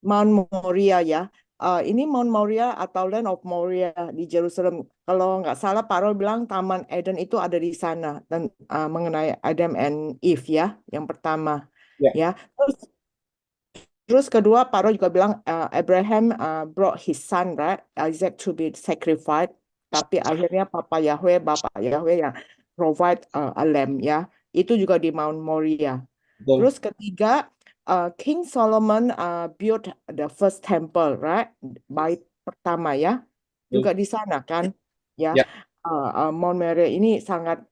Mount Moriah ya. Ini Mount Moriah atau Land of Moriah di Jerusalem. Kalau nggak salah Pak Roy bilang Taman Eden itu ada di sana dan mengenai Adam and Eve ya, yang pertama Ya. ya. Terus kedua Pak Roy juga bilang Abraham brought his son right Isaac to be sacrificed. Tapi akhirnya Bapak Yahweh yang provide a lamb ya. Itu juga di Mount Moriah. Betul. Terus ketiga, King Solomon built the first temple, right? Bait pertama ya, juga di sana kan, ya. Ya. Mount Moriah ini sangat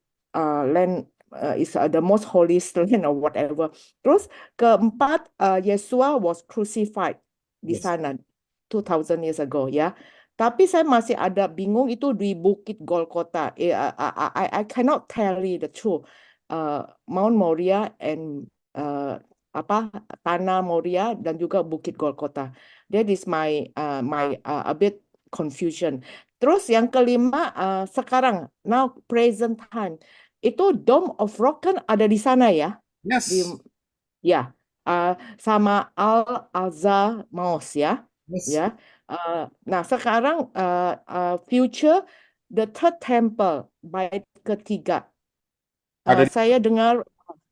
land is the most holy land or whatever. Terus keempat, Yeshua was crucified di Yes. sana 2000 years ago ya. Tapi saya masih ada bingung itu di Bukit Golgota. I cannot tell you the truth. Mount Moriah and Tanah Moriah dan juga Bukit Golgota. That is my a bit confusion. Terus yang kelima sekarang now present time itu Dome of Rock kan ada di sana ya? Yes. Ya, sama Al-Aqsa Mosque ya. Yes. Ya. Nah, sekarang future the third temple bait ketiga. Ada di- Saya dengar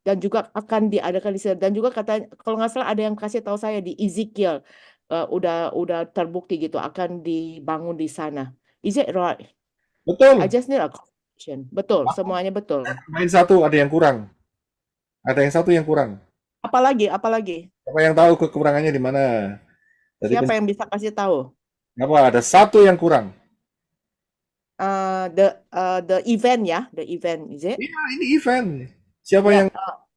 dan juga akan diadakan di sana dan juga katanya kalau nggak salah ada yang kasih tahu saya di Ezekiel udah terbukti gitu akan dibangun di sana. Is it right? Betul. I just need a confirmation. Betul, semuanya betul. Main satu ada yang kurang. Ada yang satu yang kurang. Apalagi? Siapa yang tahu kekurangannya di mana? Tadi Siapa yang bisa kasih tahu? Apa? Ada satu yang kurang. The event ya, the event is it? Iya, ini event. Siapa Ya, yang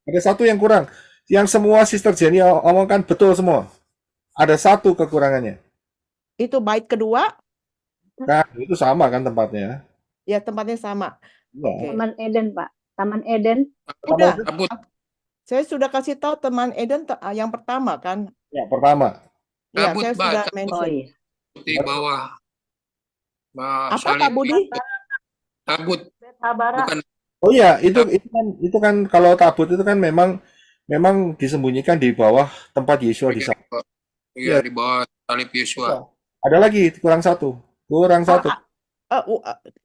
ada satu yang kurang? Yang semua Sister Jenny omongkan betul semua. Ada satu kekurangannya. itu bait kedua, Kan itu sama kan tempatnya. ya tempatnya sama. Iya. Oke. Taman Eden, Pak. Taman Eden. Udah, Kabut. saya sudah kasih tahu teman Eden yang pertama kan. Ya, pertama. Ya, Kabut, saya Mbak. sudah Kabut. mention. iya. Di bawah. Mbak Apa Salib Pak Budi? kabut. Sabara. Bukan Oh iya, itu kan kalau tabut itu kan memang disembunyikan di bawah tempat Yesua di sana. Iya, di bawah salib Yesua. Ada lagi kurang satu.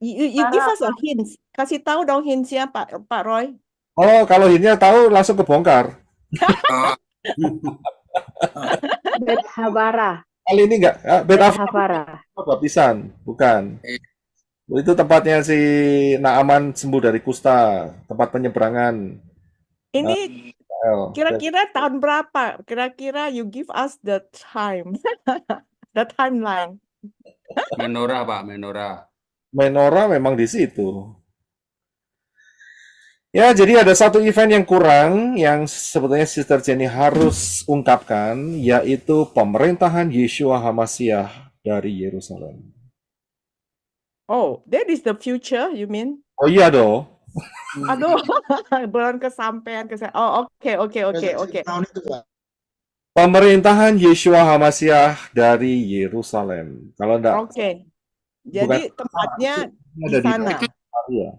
You give us a hint. Kasih tahu dong hintsnya Pak Roy. Oh, kalau hintnya tahu langsung kebongkar. Ah, Bet Habara. Kali ini enggak. Bet Bet Havara. baptisan, bukan. Itu tempatnya si Naaman sembuh dari kusta, tempat penyeberangan. Ini Israel. kira-kira tahun berapa? Kira-kira you give us the time. The timeline. Menorah, Pak, menorah. Menorah memang di situ. Ya, jadi ada satu event yang kurang yang sebetulnya Sister Jenny harus ungkapkan, yaitu pemerintahan Yeshua HaMashiach dari Yerusalem. Oh, that is the future, you mean? Oh iya dong. Aduh, belum kesampaian ke saya. Oh, oke. Tahun itu, Pak. Pemerintahan Yeshua HaMashiach dari Yerusalem. Kalau enggak, Oke. Jadi tempatnya di ada di sana. Samaria.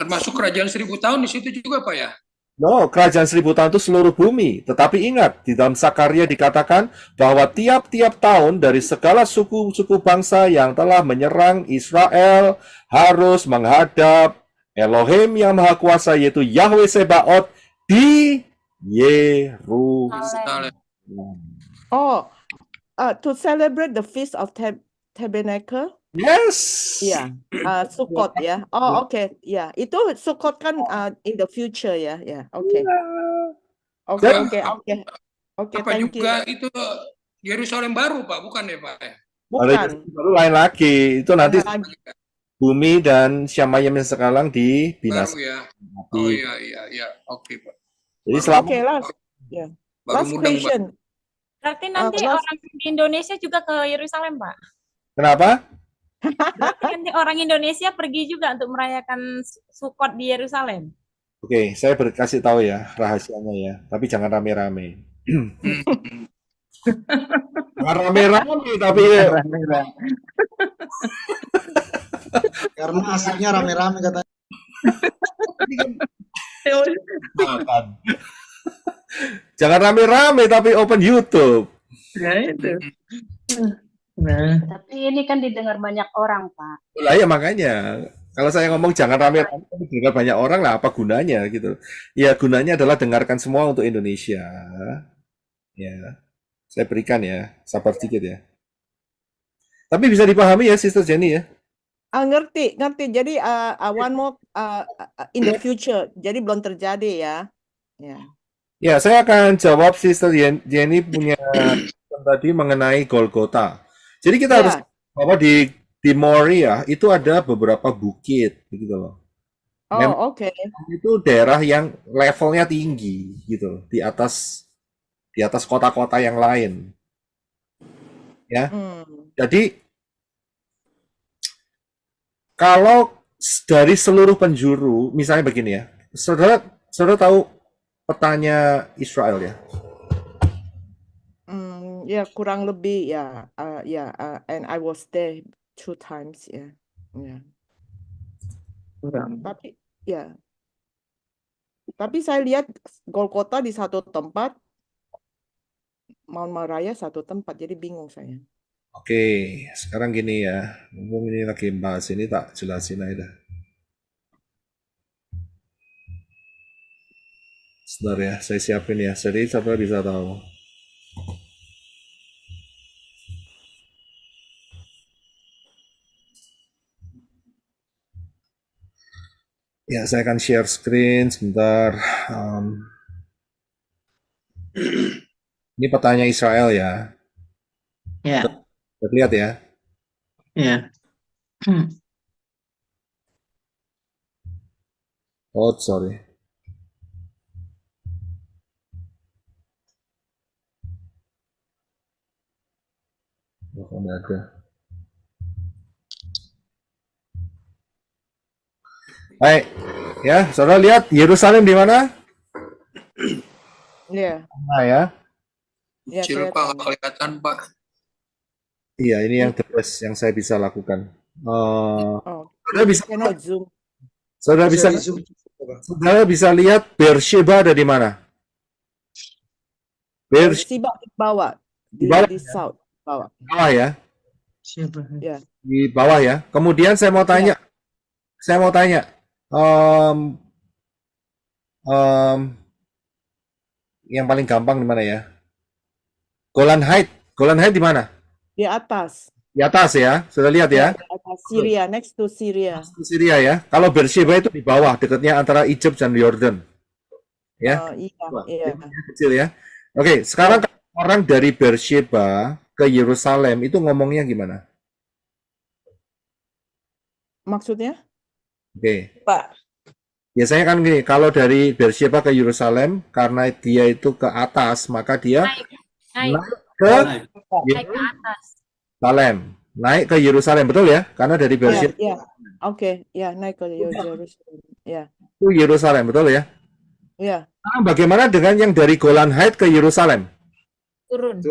termasuk kerajaan 1000 tahun di situ juga, Pak ya. No, kerajaan 1000 tahun itu seluruh bumi. Tetapi ingat, di dalam Sakaria dikatakan bahwa tiap-tiap tahun dari segala suku-suku bangsa yang telah menyerang Israel harus menghadap Elohim yang Maha Kuasa, yaitu Yahweh Sebaot di Yerusalem. Oh, to celebrate the Feast of Tabernacle. Yes. Iya, Sukkot ya. Oh, oke. Ya, itu Sukkot kan in the future ya. Ya, oke. Oke. Apa Thank you. juga itu Yerusalem baru, Pak, bukan ya, Pak? Bukan. Baru lain lagi. Itu nanti Lagi. bumi dan Syamayim yang sekarang dibinasakan. Baru ya. Oh iya. Oke, Pak. Jadi selama Oke, last Baru mudeng, Pak. question. Berarti nanti orang di Indonesia juga ke Yerusalem, Pak. kenapa? Berarti nanti orang Indonesia pergi juga untuk merayakan Sukkot di Yerusalem. Oke, saya kasih tahu ya rahasianya ya, tapi jangan rame-rame. Jangan rame-rame tapi Rame-rame. Karena aslinya rame-rame katanya. makan. Jangan rame-rame tapi open YouTube. Ya itu. Nah, Tapi ini kan didengar banyak orang, Pak. Lah ya makanya kalau saya ngomong jangan rame-rame tapi dengar banyak orang lah apa gunanya gitu. Ya gunanya adalah dengarkan semua untuk Indonesia. Ya, saya berikan ya, sabar sedikit ya. Tapi bisa dipahami ya Sister Jenny ya. Ngerti. Jadi one more in the future. Jadi belum terjadi ya. Ya. Ya, saya akan jawab Sister Jenny punya tadi mengenai Golgota. Jadi kita harus Ya. bahwa di Moria itu ada beberapa bukit gitu loh. Memang Oh, oke. itu daerah yang levelnya tinggi gitu di atas kota-kota yang lain ya. Jadi kalau dari seluruh penjuru misalnya begini ya. Saudara tahu petanya Israel ya? Ya kurang lebih ya. And I was there 2 times ya. Ya. Tapi ya. Tapi saya lihat Golgota di satu tempat, Mount Moriah satu tempat, jadi bingung saya. Oke, sekarang gini ya. Mumpung ini lagi bahas ini tak jelasin aja dah. Sebentar ya, saya siapin ya. Jadi saudara bisa tahu. Ya, saya akan share screen sebentar. Ini petanya Israel ya. ya, Kita lihat ya. ya. Oh, sorry. Oh, nggak ada. Baik, ya, saudara lihat Yerusalem di mana? Iya. Nah ya. Ya, Kecil Pak, nggak kelihatan Pak. Iya, ini yang the best yang saya bisa lakukan. Saudara bisa cannot zoom. Saudara bisa lihat Beersheba ada di mana? Beersheba di bawah, di south bawah. Bawah ya. Ya. Di bawah ya. Kemudian saya mau tanya, yang paling gampang di mana ya? Golan Heights di mana? Di atas. Di atas ya, sudah lihat ya? Di atas Syria, next to Syria. Syria ya. Kalau Beersheba itu di bawah, dekatnya antara Egypt dan Jordan. Ya. Iya. Kecil ya. Oke, sekarang orang dari Beersheba ke Yerusalem itu ngomongnya gimana? Maksudnya? Oke. Pak. Biasanya kan gini, kalau dari Beersheba ke Yerusalem, karena dia itu ke atas, maka dia naik ke atas. Yerusalem. Naik ke Yerusalem, betul ya? Karena dari Beersheba Ya. Oke, ya naik ke Yerusalem. Ya. itu Yerusalem, betul ya? Ya. Nah, bagaimana dengan yang dari Golan Heights ke Yerusalem? Turun.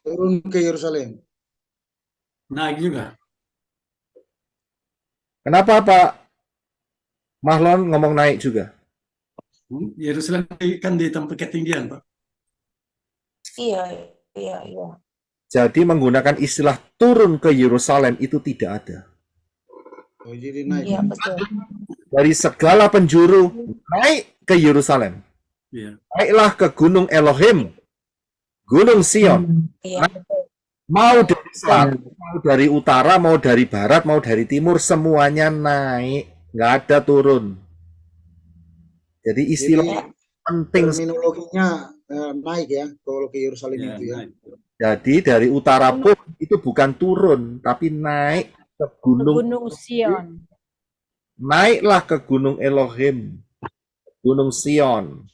Turun ke Yerusalem. Naik juga. Kenapa Pak Mahlon ngomong naik juga? Yerusalem kan di tempat ketinggian, Pak. Iya. Jadi menggunakan istilah turun ke Yerusalem itu tidak ada. Oh, jadi naik. Iya, betul. Dari segala penjuru naik ke Yerusalem. Iya. Naiklah ke Gunung Elohim, Gunung Sion. Iya, Mau dari selatan, mau dari utara, mau dari barat, mau dari timur, semuanya naik, nggak ada turun. Jadi istilah penting. Terminologinya naik ya kalau ke Yerusalem itu ya. Jadi dari utara pun itu bukan turun, tapi naik ke Gunung Sion. Naiklah ke Gunung Elohim, Gunung Sion.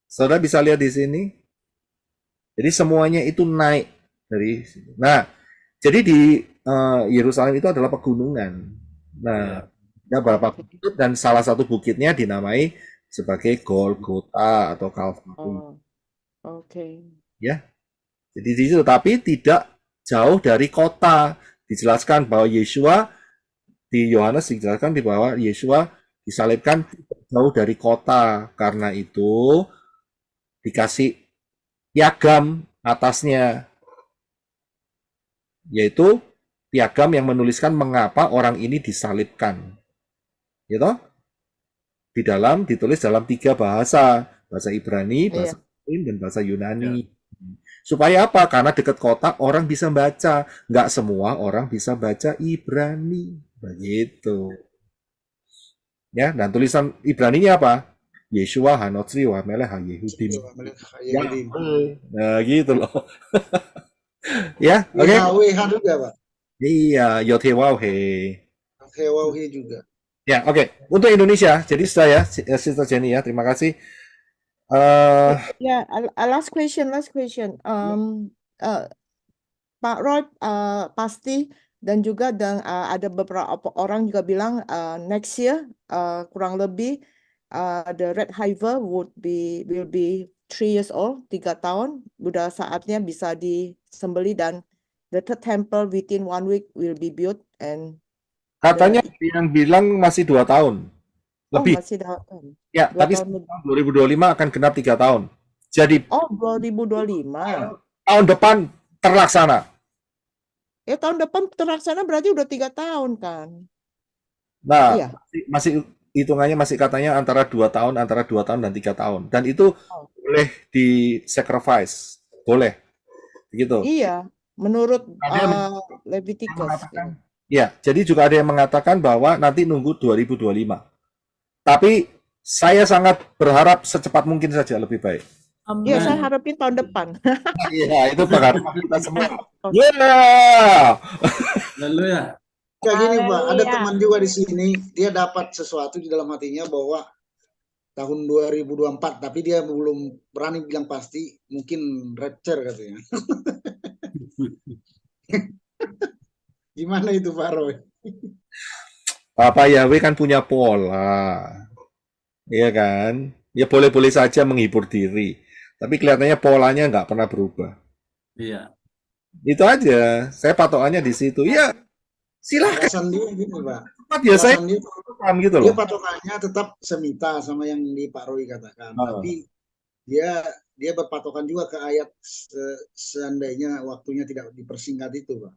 Saudara bisa lihat di sini. Jadi semuanya itu naik dari sini. Nah, jadi di Yerusalem itu adalah pegunungan. Nah, ada beberapa bukit dan salah satu bukitnya dinamai sebagai Golgota atau Kalvari. Oke. Ya. Jadi di situ, tapi tidak jauh dari kota. Dijelaskan bahwa Yesua di Yohanes dijelaskan di bahwa Yesua disalibkan tidak jauh dari kota. Karena itu dikasih piagam atasnya, yaitu piagam yang menuliskan mengapa orang ini disalibkan. Gitu? Ditulis dalam 3 bahasa Ibrani, Iya. bahasa Latin, dan bahasa Yunani. Supaya apa? Karena dekat kota orang bisa baca. Nggak semua orang bisa baca Ibrani. Begitu. Ya, dan tulisan Ibraninya apa? Yeshua Hanotri wa Melech HaYehudim. Ya, nah gitu loh. Ya, oke. YHWH juga, Pak. Iya, Yothewauhe. YHWH juga. Ya, oke. Untuk Indonesia, jadi saya, Sister Jenny ya, terima kasih. Ya, last question. Pak Roy pasti dan juga ada beberapa orang juga bilang next year kurang lebih the Red Heifer will be 3 years old, 3 tahun. Udah saatnya bisa disembeli dan the third temple within 1 week will be built and Katanya yang bilang masih 2 tahun. Lebih. masih tahun. Ya, 2 tapi tahun lebih. 2025 akan genap 3 tahun. Jadi 2025. tahun depan terlaksana. Ya tahun depan terlaksana berarti udah 3 tahun kan? Nah, Iya. masih hitungannya masih katanya antara 2 tahun dan 3 tahun. Dan itu boleh di sacrifice. Boleh. Begitu. Iya, menurut Leviticus. Ya, jadi juga ada yang mengatakan bahwa nanti nunggu 2025. Tapi saya sangat berharap secepat mungkin saja lebih baik. Iya, saya harapin tahun depan. Iya, itu berharap kita semua. Ya. Lalu ya. Kayak gini, Pak, ada teman juga di sini, dia dapat sesuatu di dalam hatinya bahwa tahun 2024, tapi dia belum berani bilang pasti, mungkin rapture katanya. Gimana itu, Pak Roy? Bapak Yahweh kan punya pola. Iya kan? Ya boleh-boleh saja menghibur diri. Tapi kelihatannya polanya nggak pernah berubah. Iya. Itu aja. Saya patokannya di situ. Ya, silakan. Alasan dia gini, Pak. Ya, saya Alasan dia, gitu dia loh. patokannya tetap semita sama yang di Pak Roy katakan. Tapi dia berpatokan juga ke ayat seandainya waktunya tidak dipersingkat itu, Pak.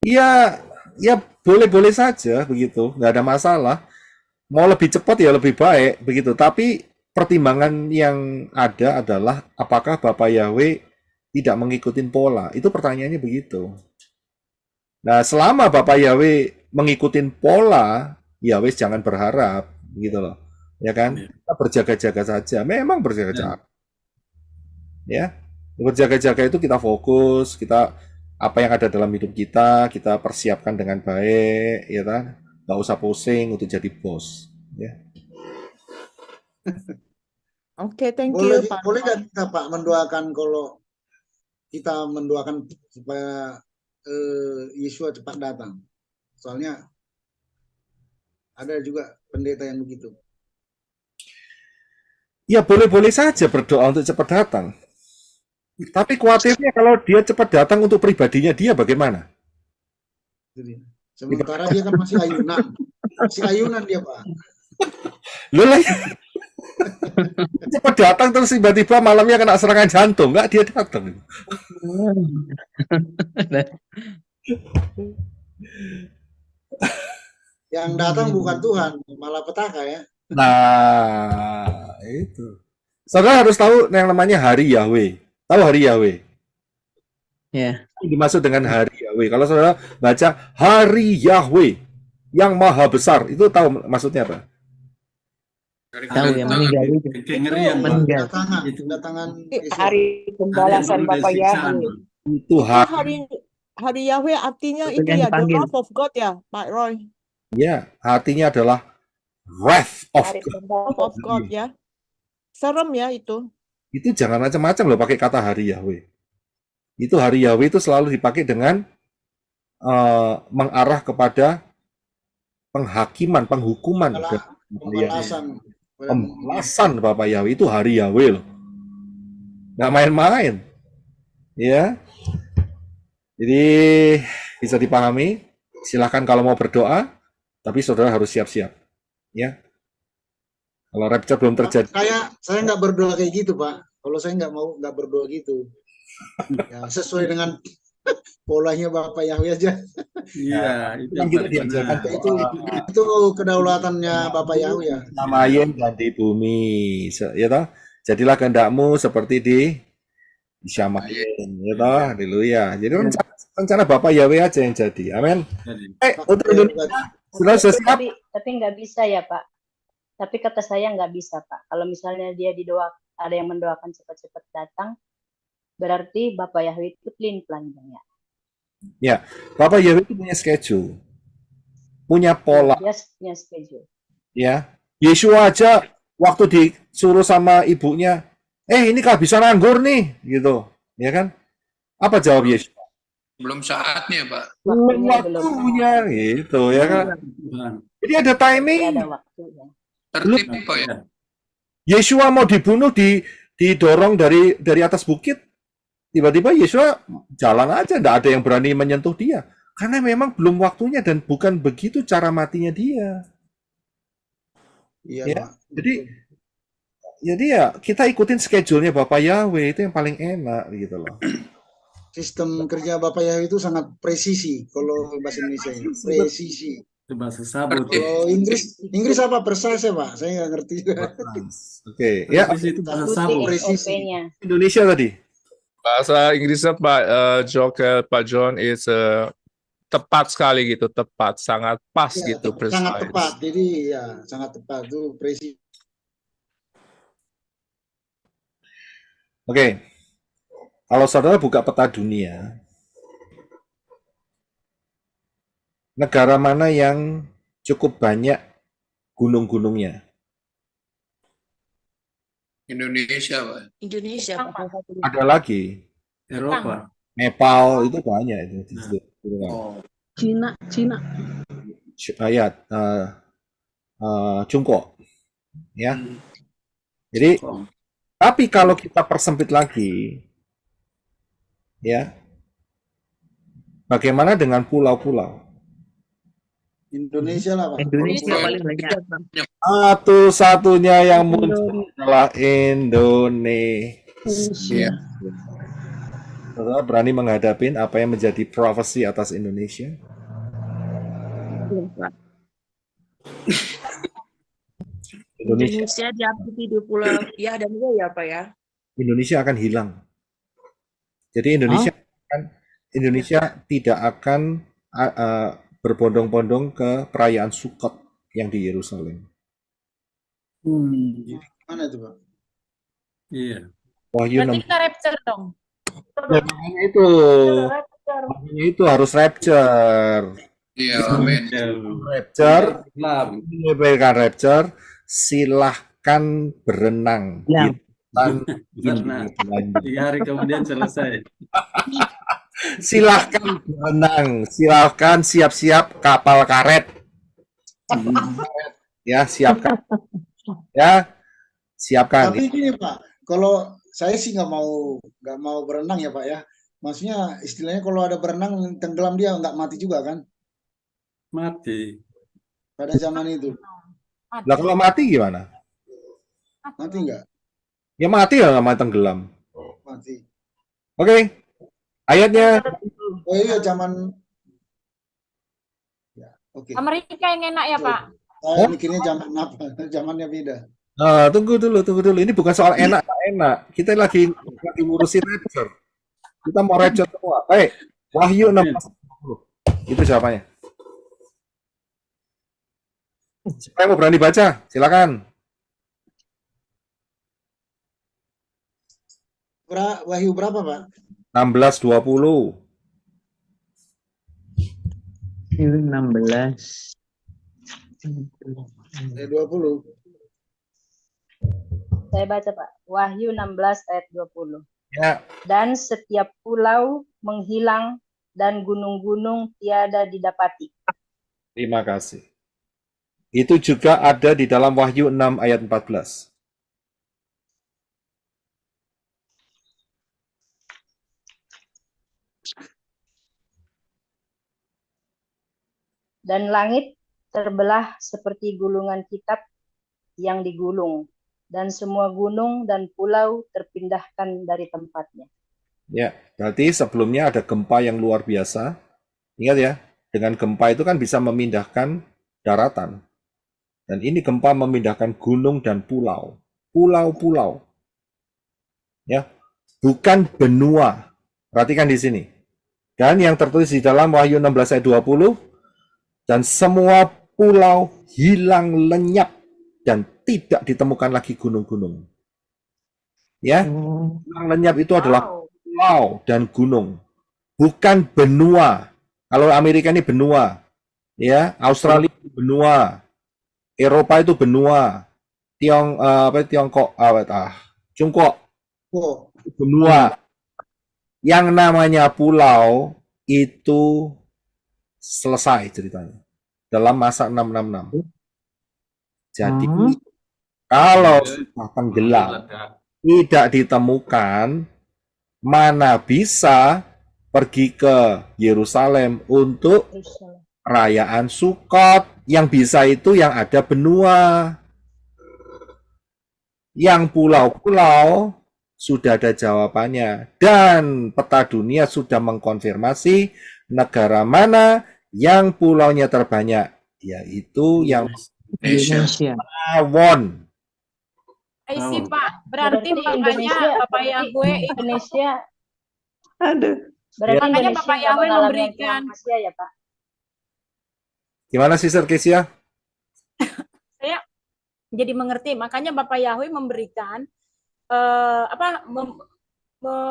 Ya boleh-boleh saja begitu, nggak ada masalah. Mau lebih cepat ya lebih baik begitu. Tapi pertimbangan yang ada adalah apakah Bapak Yahweh tidak mengikuti pola? Itu pertanyaannya begitu. Nah, selama Bapak Yahweh mengikuti pola, Yahweh jangan berharap gitu loh. Ya kan? Kita berjaga-jaga saja. Memang berjaga-jaga. Ya. Berjaga-jaga itu kita fokus, kita apa yang ada dalam hidup kita persiapkan dengan baik, ya kan? Nggak usah pusing untuk jadi bos, ya. Oke, thank you, Pak. Boleh nggak kita, Pak, mendoakan kalau kita mendoakan supaya Yesua cepat datang? Soalnya ada juga pendeta yang begitu. Ya boleh-boleh saja berdoa untuk cepat datang. Tapi khawatirnya kalau dia cepat datang untuk pribadinya dia bagaimana? Sementara dia kan masih ayunan. Masih ayunan dia, Pak. Loh lah. Cepat datang terus tiba-tiba malamnya kena serangan jantung. Nggak dia datang. Yang datang bukan Tuhan, malah petaka ya. Nah, itu. Saudara harus tahu yang namanya hari Yahweh. Tahu hari Yahweh? Ya. Dimaksud dengan hari Yahweh. Kalau saudara baca hari Yahweh yang maha besar, itu tahu maksudnya apa? Tahu yang meninggal itu. Meninggal. Kedatangan Hari pembalasan Bapak Yahweh. Itu hari Yahweh artinya itu ya, the wrath of God ya, Pak Roy. Ya, artinya adalah wrath of God ya. Serem ya itu. Itu jangan macam-macam loh pakai kata hari Yahweh. Itu hari Yahweh itu selalu dipakai dengan mengarah kepada penghakiman, penghukuman. Pembalasan. Pembalasan Bapak Yahweh itu hari Yahweh loh. Nggak main-main. Ya. Jadi bisa dipahami. Silahkan kalau mau berdoa, tapi saudara harus siap-siap. Ya. Kalau rapture belum terjadi. Saya nggak berdoa kayak gitu, Pak. Kalau saya nggak berdoa gitu. Ya, sesuai dengan polanya Bapak Yahweh aja. Iya, itu Yang yang kita paling diajarkan benar. Itu kedaulatannya Bapak Yahweh ya. nama ayam dan di bumi, ya toh. Jadilah kehendakmu seperti di Syamayin, ya toh. Haleluya. Jadi rencana Bapak Yahweh aja yang jadi. Amin. Untuk Indonesia, sudah siap? Tapi nggak bisa ya Pak. Tapi kata saya nggak bisa Pak. Kalau misalnya dia ada yang mendoakan cepat-cepat datang, berarti Bapak Yahweh itu plan ya. Ya, Bapak Yahweh itu punya schedule, punya pola. Dia punya schedule. Ya, Yeshua aja waktu disuruh sama ibunya, ini kehabisan anggur nih, gitu, ya kan? Apa jawab Yeshua? Belum saatnya, Pak. Waktunya, gitu, ya kan? Jadi ada timing. Ada waktunya. Tertib, Pak ya. Yeshua mau dibunuh, didorong dari atas bukit. Tiba-tiba Yeshua jalan aja, nggak ada yang berani menyentuh dia. Karena memang belum waktunya dan bukan begitu cara matinya dia. Iya, Ya, Pak. jadi ya kita ikutin schedule-nya Bapak Yahweh, itu yang paling enak gitu loh. Sistem kerja Bapak Yahweh itu sangat presisi kalau bahasa Indonesia ini. Presisi. Itu bahasa sabut. Kalau Inggris apa precise Pak? Saya nggak ngerti. Oke, ya. Presisi itu bahasa sabut. Presisi. Indonesia tadi. Bahasa Inggrisnya Pak John is tepat sekali gitu, tepat, sangat pas Ya, gitu, precise. sangat tepat. Jadi ya sangat tepat itu presisi. Oke. Kalau saudara buka peta dunia, negara mana yang cukup banyak gunung-gunungnya? Indonesia, Pak. Indonesia. Ada lagi. Eropa. Nepal itu banyak itu. Cina. Ayat Cungko. Ya. Jadi tapi kalau kita persempit lagi, ya, bagaimana dengan pulau-pulau? Indonesia lah Pak. Indonesia paling banyak. Satu-satunya yang muncul adalah Indonesia. Saudara berani menghadapin apa yang menjadi prophecy atas Indonesia? Indonesia diakuti di pulau ya dan ya Pak ya. Indonesia akan hilang. Jadi Indonesia tidak akan berbondong-bondong ke perayaan Sukkot yang di Yerusalem. Mana itu Pak? Iya. Wahyu Berarti kita rapture dong. makanya itu harus rapture. Iya, amin. Rapture, menyampaikan rapture, silahkan berenang. Ya. Di hari kemudian selesai. Silahkan berenang, silahkan siap-siap kapal karet. Ya, siapkan. Ya, siapkan. Tapi gini Pak, kalau saya sih nggak mau berenang ya Pak ya. Maksudnya istilahnya kalau ada berenang tenggelam dia nggak mati juga kan? Mati. Pada zaman itu. Lah kalau mati gimana? Mati nggak? Ya mati ya, nggak mati tenggelam. Mati. Oke. Ayatnya. Oh iya zaman. Ya, oke. Amerika yang enak ya Pak. Saya mikirnya zaman apa? Zamannya beda. Nah, tunggu dulu. Ini bukan soal enak nggak enak. Kita lagi ngurusin rapture. Kita mau rapture semua. Baik. Wahyu 16:20. Itu jawabannya. Siapa yang mau berani baca? Silakan. Wahyu berapa Pak? 16:20. 16. 20. Saya baca Pak. Wahyu 16 ayat 20. Ya. Dan setiap pulau menghilang dan gunung-gunung tiada didapati. Terima kasih. Itu juga ada di dalam Wahyu 6 ayat 14. Dan langit terbelah seperti gulungan kitab yang digulung, dan semua gunung dan pulau terpindahkan dari tempatnya. Ya, berarti sebelumnya ada gempa yang luar biasa. Ingat ya, dengan gempa itu kan bisa memindahkan daratan. Dan ini gempa memindahkan gunung dan pulau. Pulau-pulau. Ya, bukan benua. Perhatikan di sini. Dan yang tertulis di dalam Wahyu 16 ayat 20, dan semua pulau hilang lenyap dan tidak ditemukan lagi gunung-gunung. Ya, hilang lenyap itu adalah pulau dan gunung, bukan benua. Kalau Amerika ini benua, ya, Australia itu benua, Eropa itu benua, Tiongkok, Tiongkok benua. Yang namanya pulau itu selesai ceritanya dalam masa 666. Jadi kalau sudah tenggelam tidak ditemukan, mana bisa pergi ke Yerusalem untuk perayaan Sukot. Yang bisa itu yang ada benua. Yang pulau-pulau sudah ada jawabannya. Dan peta dunia sudah mengkonfirmasi negara mana yang pulaunya terbanyak, yaitu yang Indonesia. Taiwan. I see, Pak. Berarti makanya Bapak Yahweh itu Indonesia Aduh. berarti Makanya Indonesia Bapak nggak Yahweh mengalami memberikan Asia ya Pak? Gimana Sister Kesia? saya jadi mengerti. Makanya Bapak Yahweh memberikan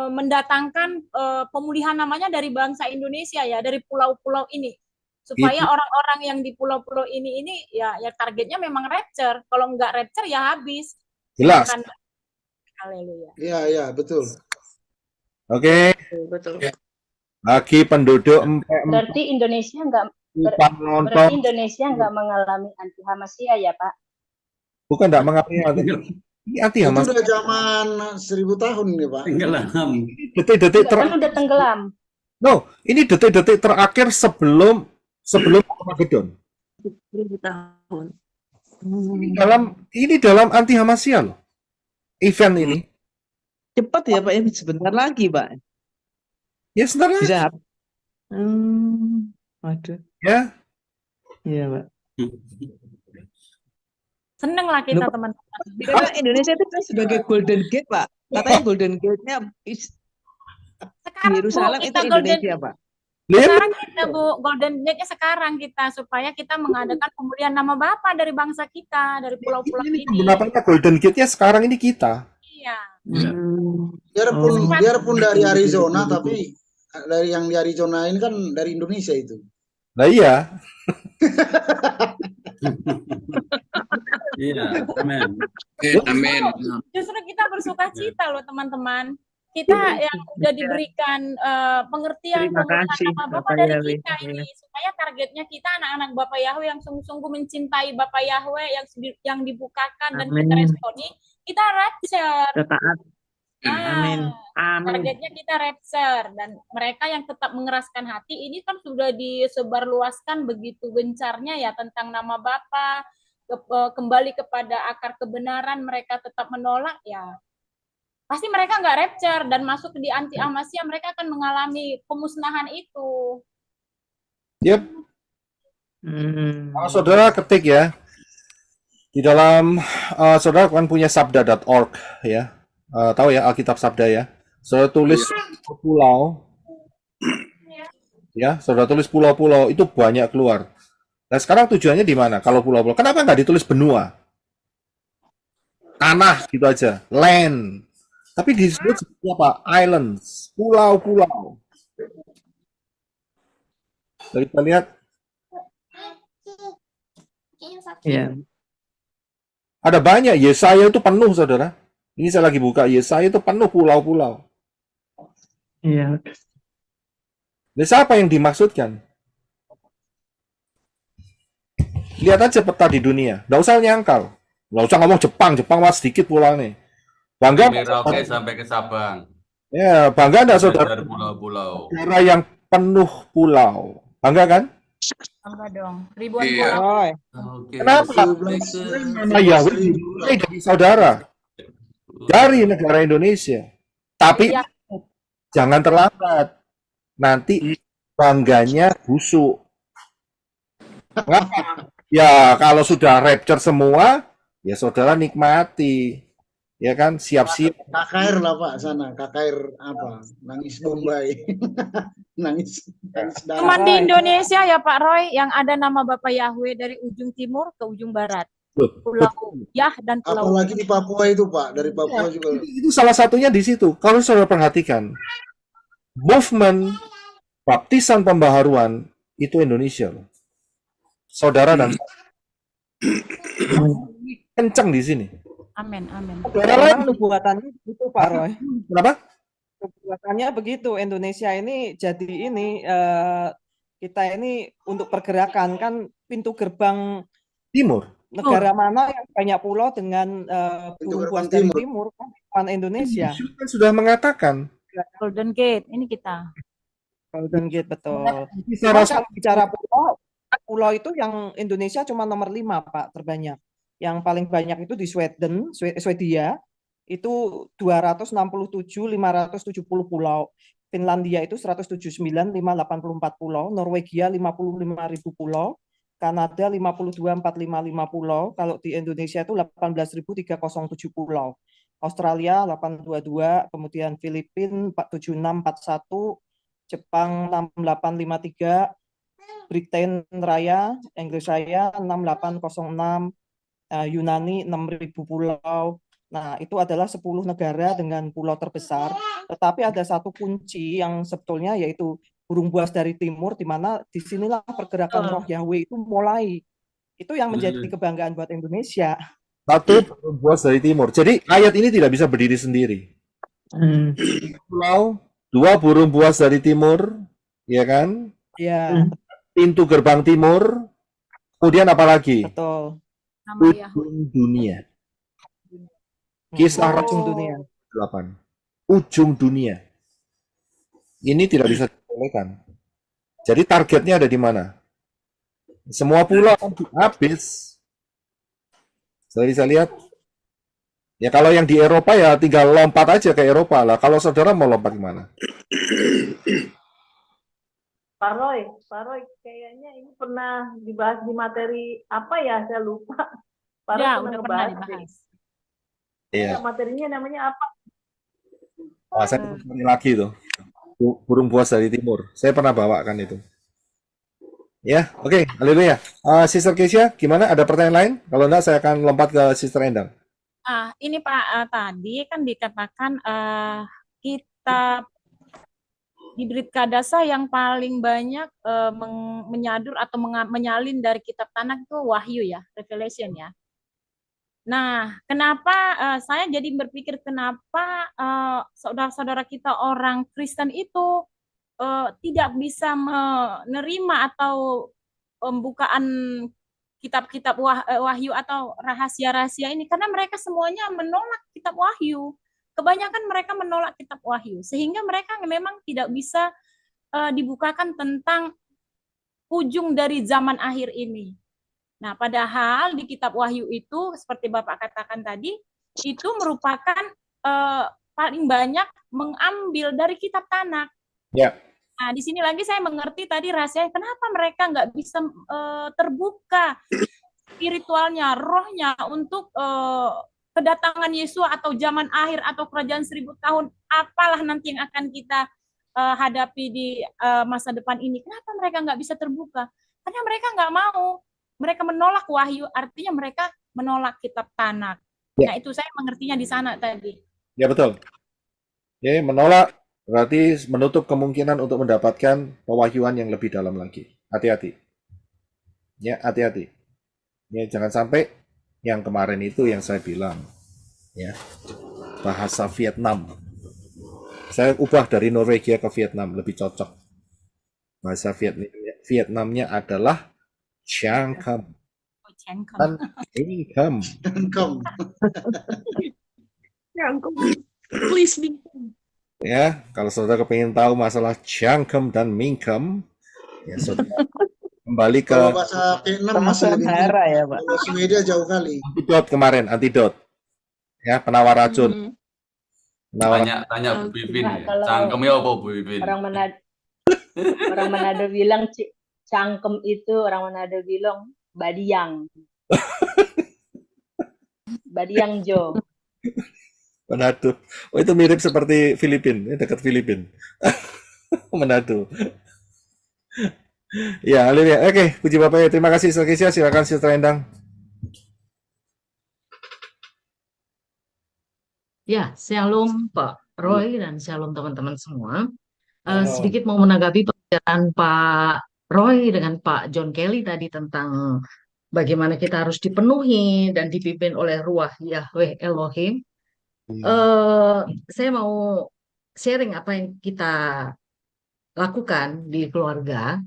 mendatangkan pemulihan namanya dari bangsa Indonesia ya, dari pulau-pulau ini. Supaya orang-orang yang di pulau-pulau ini ya targetnya memang rapture. Kalau nggak rapture ya habis. Jelas. Haleluya. Iya, betul. Oke. Betul. Bagi penduduk Berarti Indonesia nggak mengalami anti Hamasia ya Pak? bukan tidak mengalami ini anti Itu Hamas. udah zaman 1000 tahun nih Pak. Tenggelam. Detik-detik Kan udah tenggelam. No, ini detik-detik terakhir sebelum Armageddon. 1000 tahun. Ini dalam anti Hamasia loh. Event ini. Cepat ya Pak, ya sebentar lagi Pak. Ya sebentar lagi. Bisa. Waduh. Ya. Iya Pak. Seneng lah kita teman-teman. Karena Indonesia itu kan sebagai Golden Gate Pak. Katanya Golden Gate-nya Yerusalem itu Indonesia Pak. Sekarang kita Golden Gate-nya sekarang kita supaya kita mengadakan pemulihan nama Bapa dari bangsa kita, dari pulau-pulau ini. Kenapa Golden Gate-nya sekarang ini kita? Iya. Biarpun dari Arizona, tapi dari yang di Arizona ini kan dari Indonesia itu. Nah iya. Iya, amin. Amin. Justru kita bersuka cita loh teman-teman. Kita yang sudah diberikan pengertian kasih, nama Bapa Bapak dari Yahweh. kita ini, supaya targetnya kita anak-anak Bapak Yahweh yang sungguh-sungguh mencintai Bapak Yahweh yang dibukakan dan kita responi, kita rapture. Taat. Amin. Targetnya kita rapture, dan mereka yang tetap mengeraskan hati ini kan sudah disebarluaskan begitu gencarnya ya tentang nama Bapa, kembali kepada akar kebenaran, mereka tetap menolak ya. Pasti mereka nggak rapture dan masuk di anti Hamasia, mereka akan mengalami pemusnahan itu. Yep. Kalau saudara ketik ya, di dalam saudara kan punya sabda.org ya, tahu ya Alkitab Sabda ya. Saudara tulis pulau, ya, saudara tulis pulau-pulau itu banyak keluar. Nah sekarang tujuannya di mana? Kalau pulau-pulau, kenapa nggak ditulis benua? Tanah gitu aja, land. Tapi disebut seperti apa? Islands, pulau-pulau. Jadi kita lihat. Iya. Ada banyak. Yesaya itu penuh, saudara. Ini saya lagi buka. Yesaya itu penuh pulau-pulau. Iya. Nah, siapa yang dimaksudkan? Lihat aja peta di dunia. Nggak usah nyangkal. Nggak usah ngomong Jepang. Jepang mah sedikit pulaunya. Bangga nggak Merauke saudara? sampai ke Sabang. Ya, bangga nggak saudara? Dari pulau-pulau. Negara yang penuh pulau. Bangga kan? Tambah dong. Ribuan Iya. pulau. Roy, Oke, Kenapa? sampai ke Nama Yahweh dimulai dari saudara. Dari negara Indonesia. Tapi Iya. jangan terlambat. Nanti bangganya busuk. Kenapa? Ya, kalau sudah rapture semua, ya saudara nikmati. Ya kan, siap-siap. KKR lah Pak sana, KKR apa? Nangis Bombay. nangis darah. Cuman di Roy. Indonesia ya Pak Roy yang ada nama Bapak Yahweh dari ujung timur ke ujung barat. Pulau Yah dan Pulau Apalagi di Papua itu Pak, dari Papua juga. Itu salah satunya di situ. Kalau saudara perhatikan, movement baptisan pembaharuan itu Indonesia loh. Saudara dan kencang di sini. Amin, amin. Saudara lain, Memang nubuatannya begitu Pak Roy. kenapa? Nubuatannya begitu. Indonesia ini jadi ini kita ini untuk pergerakan kan pintu gerbang Timur. negara mana yang banyak pulau dengan Pintu burung buas gerbang dari timur. timur kan Indonesia. Yesus kan sudah mengatakan. Golden Gate, ini kita. Golden Gate betul. Secara Kalau bicara pulau itu yang Indonesia cuma nomor 5 Pak terbanyak. Yang paling banyak itu di Sweden, Swedia itu 267.570 pulau. Finlandia itu 179.584 pulau, Norwegia 55.000 pulau, Kanada 52.455 pulau, kalau di Indonesia itu 18.307 pulau. Australia 822, kemudian Filipina 7641, Jepang 6853, Britain Raya, Inggris Raya 6806, Yunani 6.000 pulau. Nah, itu adalah 10 negara dengan pulau terbesar. Tetapi ada satu kunci yang sebetulnya yaitu burung buas dari timur, di mana disinilah pergerakan roh Yahweh itu mulai. Itu yang menjadi kebanggaan buat Indonesia. Satu burung buas dari timur. Jadi ayat ini tidak bisa berdiri sendiri. Pulau, 2 burung buas dari timur, ya kan? Ya, Pintu gerbang timur. Kemudian apa lagi? betul. Nama Yahweh. Ujung dunia. Kisah Ujung Rasul dunia. 8. Ujung dunia. Ini tidak bisa dibolehkan. Jadi targetnya ada di mana? Semua pulau habis. Saya bisa lihat. Ya kalau yang di Eropa ya tinggal lompat aja ke Eropa lah. Kalau saudara mau lompat kemana? Pak Roy, kayaknya ini pernah dibahas di materi apa ya? Saya lupa. Pak Roy Ya, pernah udah pernah ngebahas. dibahas. Iya. Materinya namanya apa? Saya cari lagi tuh. Burung buas dari timur. Saya pernah bawakan itu. Ya, oke. Haleluya. Sister Kesia, gimana? Ada pertanyaan lain? Kalau enggak, saya akan lompat ke Sister Endang. Ini Pak, tadi kan dikatakan kitab di Brit Kadasa yang paling banyak menyadur atau menyalin dari kitab Tanakh itu Wahyu ya, Revelation ya. Nah, kenapa saya jadi berpikir kenapa saudara-saudara kita orang Kristen itu tidak bisa menerima atau pembukaan kitab-kitab Wahyu atau rahasia-rahasia ini, karena mereka semuanya menolak kitab Wahyu. Kebanyakan mereka menolak kitab Wahyu, sehingga mereka memang tidak bisa dibukakan tentang ujung dari zaman akhir ini. Nah, padahal di kitab Wahyu itu, seperti Bapak katakan tadi, itu merupakan paling banyak mengambil dari kitab Tanakh. Ya. Nah, di sini lagi saya mengerti tadi rahasianya, kenapa mereka nggak bisa terbuka spiritualnya, rohnya untuk kedatangan Yesus atau zaman akhir atau kerajaan 1000 tahun, apalah nanti yang akan kita hadapi di masa depan ini. Kenapa mereka nggak bisa terbuka? Karena mereka nggak mau. Mereka menolak Wahyu, artinya mereka menolak kitab Tanakh. Ya. Nah, itu saya mengertinya di sana tadi. Ya, betul. Ya, menolak berarti menutup kemungkinan untuk mendapatkan pewahyuan yang lebih dalam lagi. Hati-hati. Ya, hati-hati. Ya, jangan sampai yang kemarin itu yang saya bilang. Ya. Bahasa Vietnam. Saya ubah dari Norwegia ke Vietnam, lebih cocok. Bahasa Vietnamnya adalah Chang Kam. Cengkem. dan income. Income. Please me. Ya, kalau saudara kepingin tahu masalah cangkem dan mingkem, ya saudara kembali ke Kalau bahasa Vietnam masih lebih mirip. Hara ya Pak. Kalau Swedia jauh kali. antidot kemarin, antidot. Ya, penawar racun. Penawar Tanya Bu Bibin Nah, ya. kalau Cangkemnya apa Bu Bibin? orang Manado bilang cangkem itu, orang Manado bilang badiang. Badiang Jo. Manado. Oh, itu mirip seperti Filipin, dekat Filipin. Manado. Ya, Alia. Oke, puji Bapak ya. Terima kasih Sister Kesia. Silakan Sister Endang. Ya, shalom Pak Roy dan shalom teman-teman semua. Sedikit mau menanggapi pembicaraan Pak Roy dengan Pak John Kelly tadi tentang bagaimana kita harus dipenuhi dan dipimpin oleh Ruah Yahweh Elohim. Saya mau sharing apa yang kita lakukan di keluarga.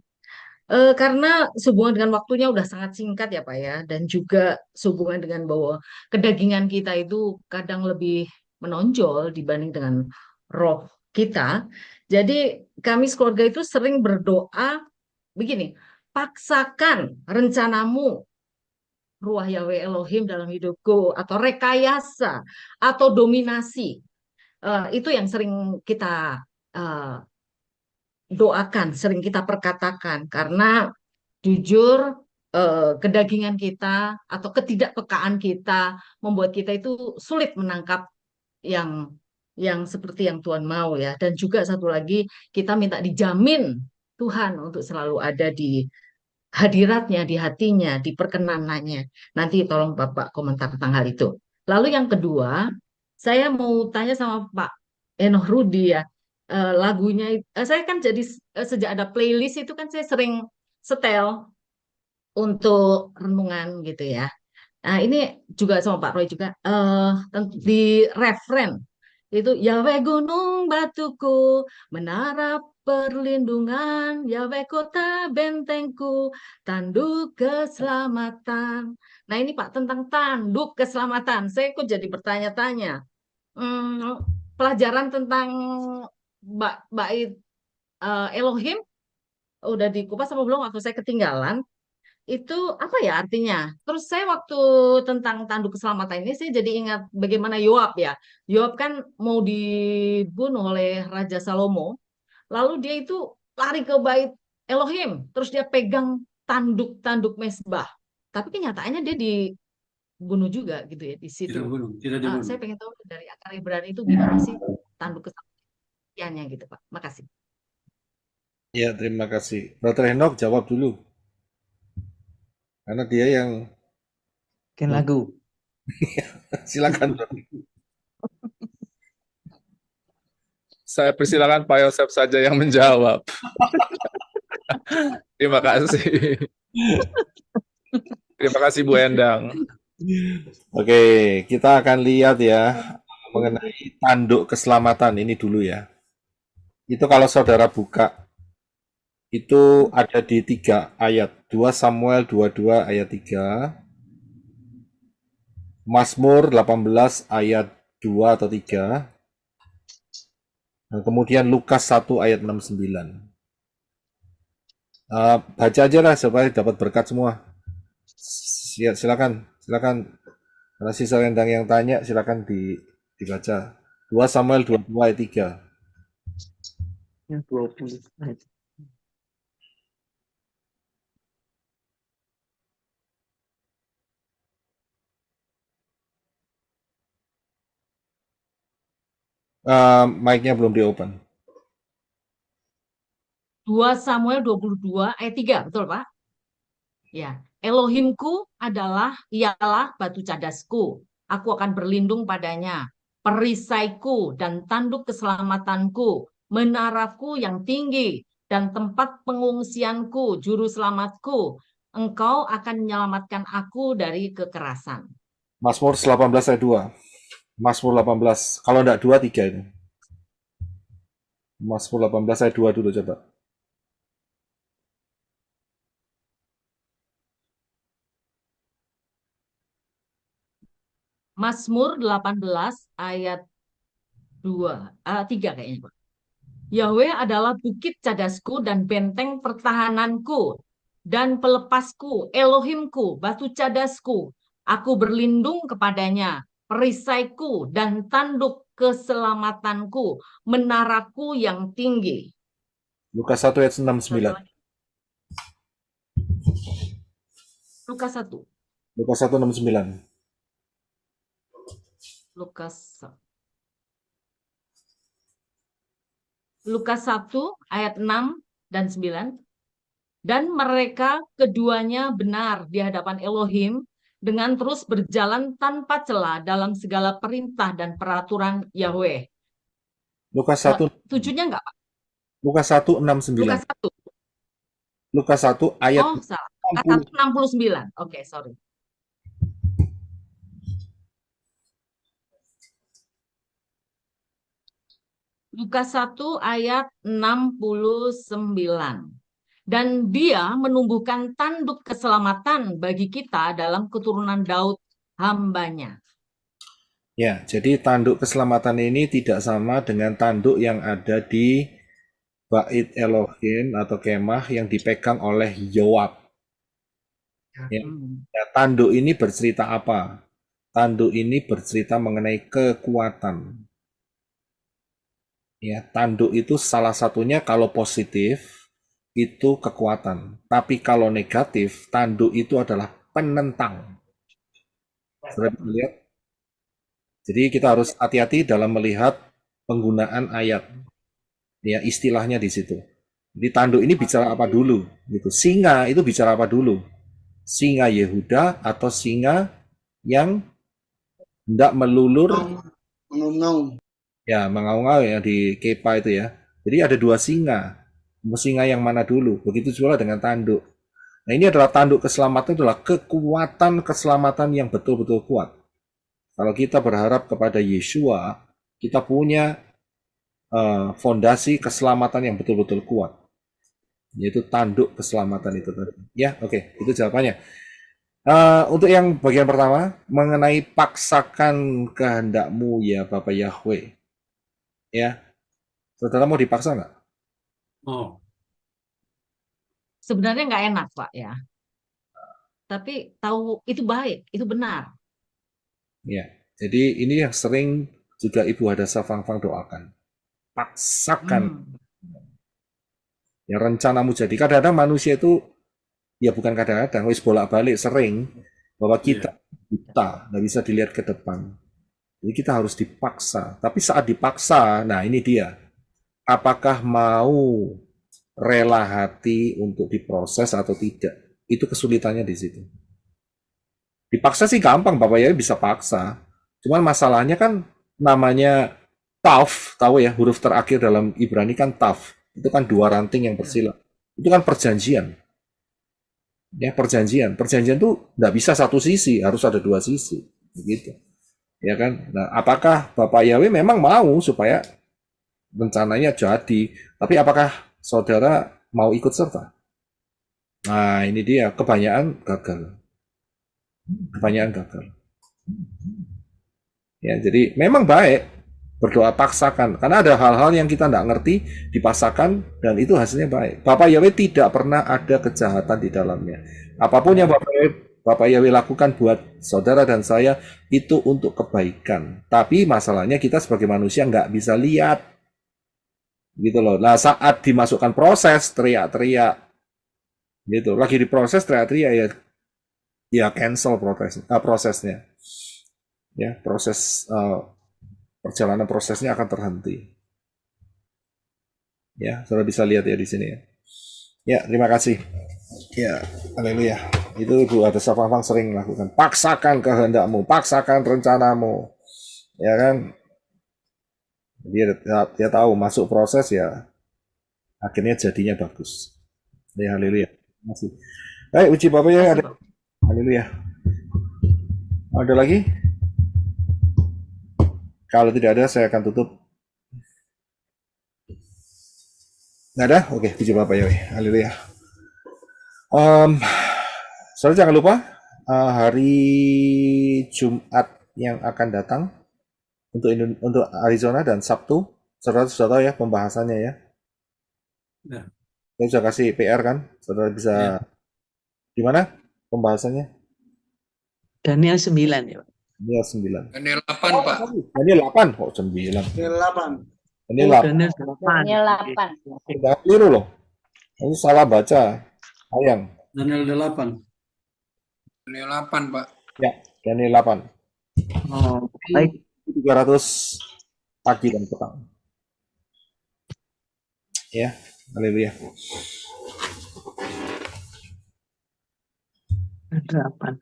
Karena sehubungan dengan waktunya udah sangat singkat ya Pak ya, dan juga sehubungan dengan bahwa kedagingan kita itu kadang lebih menonjol dibanding dengan roh kita. Jadi kami sekeluarga itu sering berdoa begini, paksakan rencanamu Ruah Yahweh Elohim dalam hidupku, atau rekayasa atau dominasi. Itu yang sering kita doakan, sering kita perkatakan, karena jujur kedagingan kita atau ketidakpekaan kita membuat kita itu sulit menangkap yang seperti yang Tuhan mau ya. Dan juga satu lagi, kita minta dijamin Tuhan untuk selalu ada di hadiratnya, di hatinya, di perkenanannya. Nanti tolong Bapak komentar tentang hal itu. Lalu yang kedua, saya mau tanya sama Pak Enoh Rudi ya. Lagunya, saya kan jadi sejak ada playlist itu kan saya sering setel untuk renungan gitu ya. Nah ini juga sama Pak Roy juga di referen itu Yahweh gunung batuku, menara perlindungan, Yahweh kota bentengku, tanduk keselamatan. Nah ini Pak tentang tanduk keselamatan, saya kok jadi bertanya-tanya. Pelajaran tentang bait Elohim udah dikupas apa belum? Waktu saya ketinggalan itu apa ya artinya? Terus saya waktu tentang tanduk keselamatan ini saya jadi ingat bagaimana Yoab ya. Yoab kan mau dibunuh oleh Raja Salomo. Lalu dia itu lari ke bait Elohim. Terus dia pegang tanduk-tanduk mesbah. Tapi kenyataannya dia dibunuh juga gitu ya di situ. Tidak dibunuh. Saya pengen tahu dari akar Ibrani itu gimana sih tanduk keselamatannya gitu Pak. Makasih. Ya, terima kasih. Brother Henok jawab dulu. Karena dia yang Bikin lagu. silakan. Saya persilakan Pak Yosef saja yang menjawab. Terima kasih. Terima kasih Bu Endang. Oke, kita akan lihat ya mengenai tanduk keselamatan ini dulu ya. Itu kalau saudara buka itu ada di 3 ayat. 2 Samuel 22 ayat 3. Mazmur 18 ayat 2 atau 3. Dan kemudian Lukas 1 ayat 69. Baca aja lah supaya dapat berkat semua. Silakan. Karena sisa rendang yang tanya silakan dibaca. 2 Samuel 22 ayat 3. Yang 20 ayat. Mic-nya belum di-open. 2 Samuel 22 ayat 3, betul Pak? Ya, Elohimku ialah batu cadasku. Aku akan berlindung padanya. Perisaiku dan tanduk keselamatanku, menaraku yang tinggi dan tempat pengungsianku, juru selamatku. Engkau akan menyelamatkan aku dari kekerasan. Mazmur 18 ayat 2. Mazmur 18. Kalau enggak 2, 3 ini. Mazmur 18 ayat 2 dulu coba. Mazmur 18 ayat 3 kayaknya, Pak. Yahweh adalah bukit cadasku dan benteng pertahananku dan pelepasku, Elohimku, batu cadasku. Aku berlindung kepadanya, perisaiku dan tanduk keselamatanku, menaraku yang tinggi. Lukas 1 ayat 6 Satu 9. lagi. Lukas 1. Lukas 1 6 9. Lukas 1 ayat 6 dan 9. Dan mereka keduanya benar di hadapan Elohim dengan terus berjalan tanpa celah dalam segala perintah dan peraturan Yahweh. Lukas 1 Tujuhnya enggak, Pak? Lukas 1 6 9. Lukas 1. Lukas 1 ayat Oh, salah. Lukas 1 69. Oke, sorry. Lukas 1 ayat 69. Dan dia menumbuhkan tanduk keselamatan bagi kita dalam keturunan Daud hambanya. Ya, jadi tanduk keselamatan ini tidak sama dengan tanduk yang ada di Bait Elohim atau kemah yang dipegang oleh Yoab. Ya. Ya, tanduk ini bercerita apa? Tanduk ini bercerita mengenai kekuatan. Ya, tanduk itu salah satunya kalau positif itu kekuatan. Tapi kalau negatif, tanduk itu adalah penentang. Sudah bisa lihat? Jadi kita harus hati-hati dalam melihat penggunaan ayat. Ya, istilahnya di situ. Jadi tanduk ini bicara apa dulu? Gitu. Singa itu bicara apa dulu? Singa Yehuda atau singa yang hendak melulur, mengaum-ngaum. ya mengaum-ngaum ya di kepa itu ya. Jadi ada dua singa. Singa yang mana dulu? Begitu juga dengan tanduk. Nah, ini adalah tanduk keselamatan, adalah kekuatan keselamatan yang betul-betul kuat. Kalau kita berharap kepada Yeshua, kita punya fondasi keselamatan yang betul-betul kuat, yaitu tanduk keselamatan itu tadi. Ya, oke, itu jawabannya. Untuk yang bagian pertama, mengenai paksakan kehendakmu ya Bapak Yahweh. Ya, saudara mau dipaksa nggak? Oh, Sebenarnya nggak enak, Pak, ya. Tapi tahu itu baik, itu benar. Ya, jadi ini yang sering juga Ibu Hadasa Fang-Fang doakan. Paksakan. Ya, rencanamu jadi. Kadang-kadang manusia itu, ya bukan kadang-kadang, wis bolak-balik sering, bahwa kita buta, nggak bisa dilihat ke depan. Jadi kita harus dipaksa. Tapi saat dipaksa, nah ini dia. Apakah mau rela hati untuk diproses atau tidak? Itu kesulitannya di situ. Dipaksa sih gampang, Bapak ya bisa paksa. Cuman masalahnya kan namanya taf, tahu ya, huruf terakhir dalam Ibrani kan taf. Itu kan dua ranting yang bersila. Itu kan perjanjian. Ya, perjanjian. Perjanjian tuh nggak bisa satu sisi, harus ada dua sisi. Begitu. Ya kan? Nah, apakah Bapak Yahweh memang mau supaya rencananya jadi, tapi apakah saudara mau ikut serta? Nah, ini dia, kebanyakan gagal. Kebanyakan gagal. Ya, jadi memang baik berdoa paksakan, karena ada hal-hal yang kita tidak ngerti, dipaksakan, dan itu hasilnya baik. Bapak Yahweh tidak pernah ada kejahatan di dalamnya. Apapun yang Bapak Yahweh lakukan buat saudara dan saya, itu untuk kebaikan. Tapi masalahnya kita sebagai manusia nggak bisa lihat. Gitu loh. Nah, saat dimasukkan proses, teriak-teriak. Gitu. Lagi diproses, teriak-teriak, ya cancel prosesnya. Ya, perjalanan prosesnya akan terhenti. Ya, saudara bisa lihat ya di sini ya. Ya, terima kasih. Ya, haleluya. Itu Ibu Hadasa Fang-Fang sering lakukan. Paksakan kehendakmu, paksakan rencanamu. Ya kan? Dia tahu masuk proses ya akhirnya jadinya bagus. Ya, haleluya. Terima kasih. Baik, uji Bapak ya ada. Haleluya. Ada lagi? Kalau tidak ada, saya akan tutup. Nggak ada? Oke, puji Bapak Yahweh. Haleluya. Saudara jangan lupa, hari Jumat yang akan datang untuk Arizona dan Sabtu. Saudara sudah tahu ya pembahasannya ya. Ya. Saya sudah kasih PR kan, saudara bisa di mana pembahasannya? Daniel 9 ya, Pak. Daniel 9. Daniel 8, Pak. Daniel 8, kok 9? Daniel 8. Daniel 8. Daniel 8. Daniel 8. Tidak keliru loh. Ini salah baca. Sayang. Daniel 8. Daniel 8, Pak. Ya, Daniel 8. Oh, baik. 300 pagi dan petang. Ya, haleluya. 8.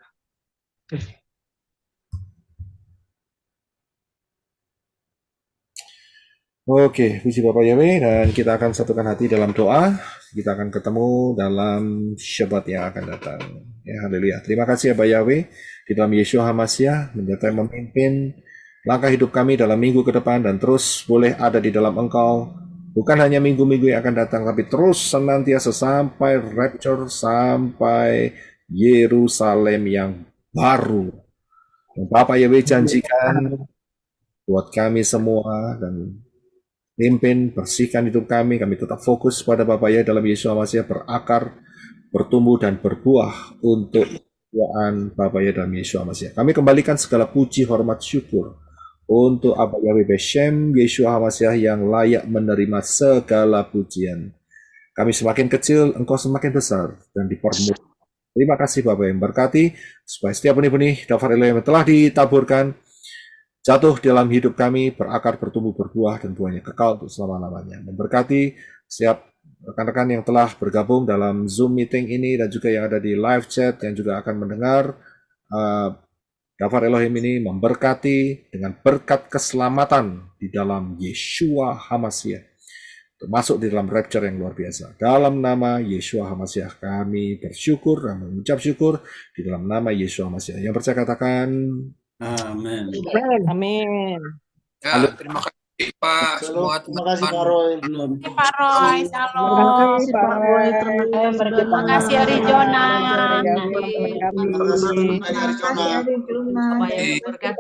Oke, puji Bapak Yahweh, dan kita akan satukan hati dalam doa. Kita akan ketemu dalam Syabat yang akan datang. Ya, haleluya. Terima kasih Bapak Yahweh, di dalam Yeshua HaMashiach menyertai memimpin langkah hidup kami dalam minggu ke depan, dan terus boleh ada di dalam Engkau. Bukan hanya minggu-minggu yang akan datang, tapi terus senantiasa sampai rapture, sampai Yerusalem yang baru. Dan Bapak Yahweh janjikan buat kami semua, dan pimpin, bersihkan hidup kami tetap fokus pada Bapak ya dalam Yeshua HaMashiach, berakar, bertumbuh, dan berbuah untuk kemuliaan Bapak ya dalam Yeshua HaMashiach. Kami kembalikan segala puji, hormat, syukur untuk Abba Yahweh Beshem Yeshua HaMashiach yang layak menerima segala pujian. Kami semakin kecil, Engkau semakin besar, dan dipermudah. Terima kasih Bapak yang berkati, supaya setiap benih-benih Dafar Elohim yang telah ditaburkan jatuh dalam hidup kami, berakar, bertumbuh, berbuah, dan buahnya kekal untuk selama-lamanya. Memberkati setiap rekan-rekan yang telah bergabung dalam Zoom meeting ini, dan juga yang ada di live chat, yang juga akan mendengar Dafar Elohim ini, memberkati dengan berkat keselamatan di dalam Yeshua HaMashiach, untuk masuk di dalam rapture yang luar biasa. Dalam nama Yeshua HaMashiach kami bersyukur dan mengucap syukur, di dalam nama Yeshua HaMashiach. Yang percaya katakan Amin. Amin. Ya, terima kasih Pak semua Terima kasih Pak teman-teman. Roy. Pak Roy, salam. Terima kasih Arizona. Terima kasih Arizona. Apa yang berkat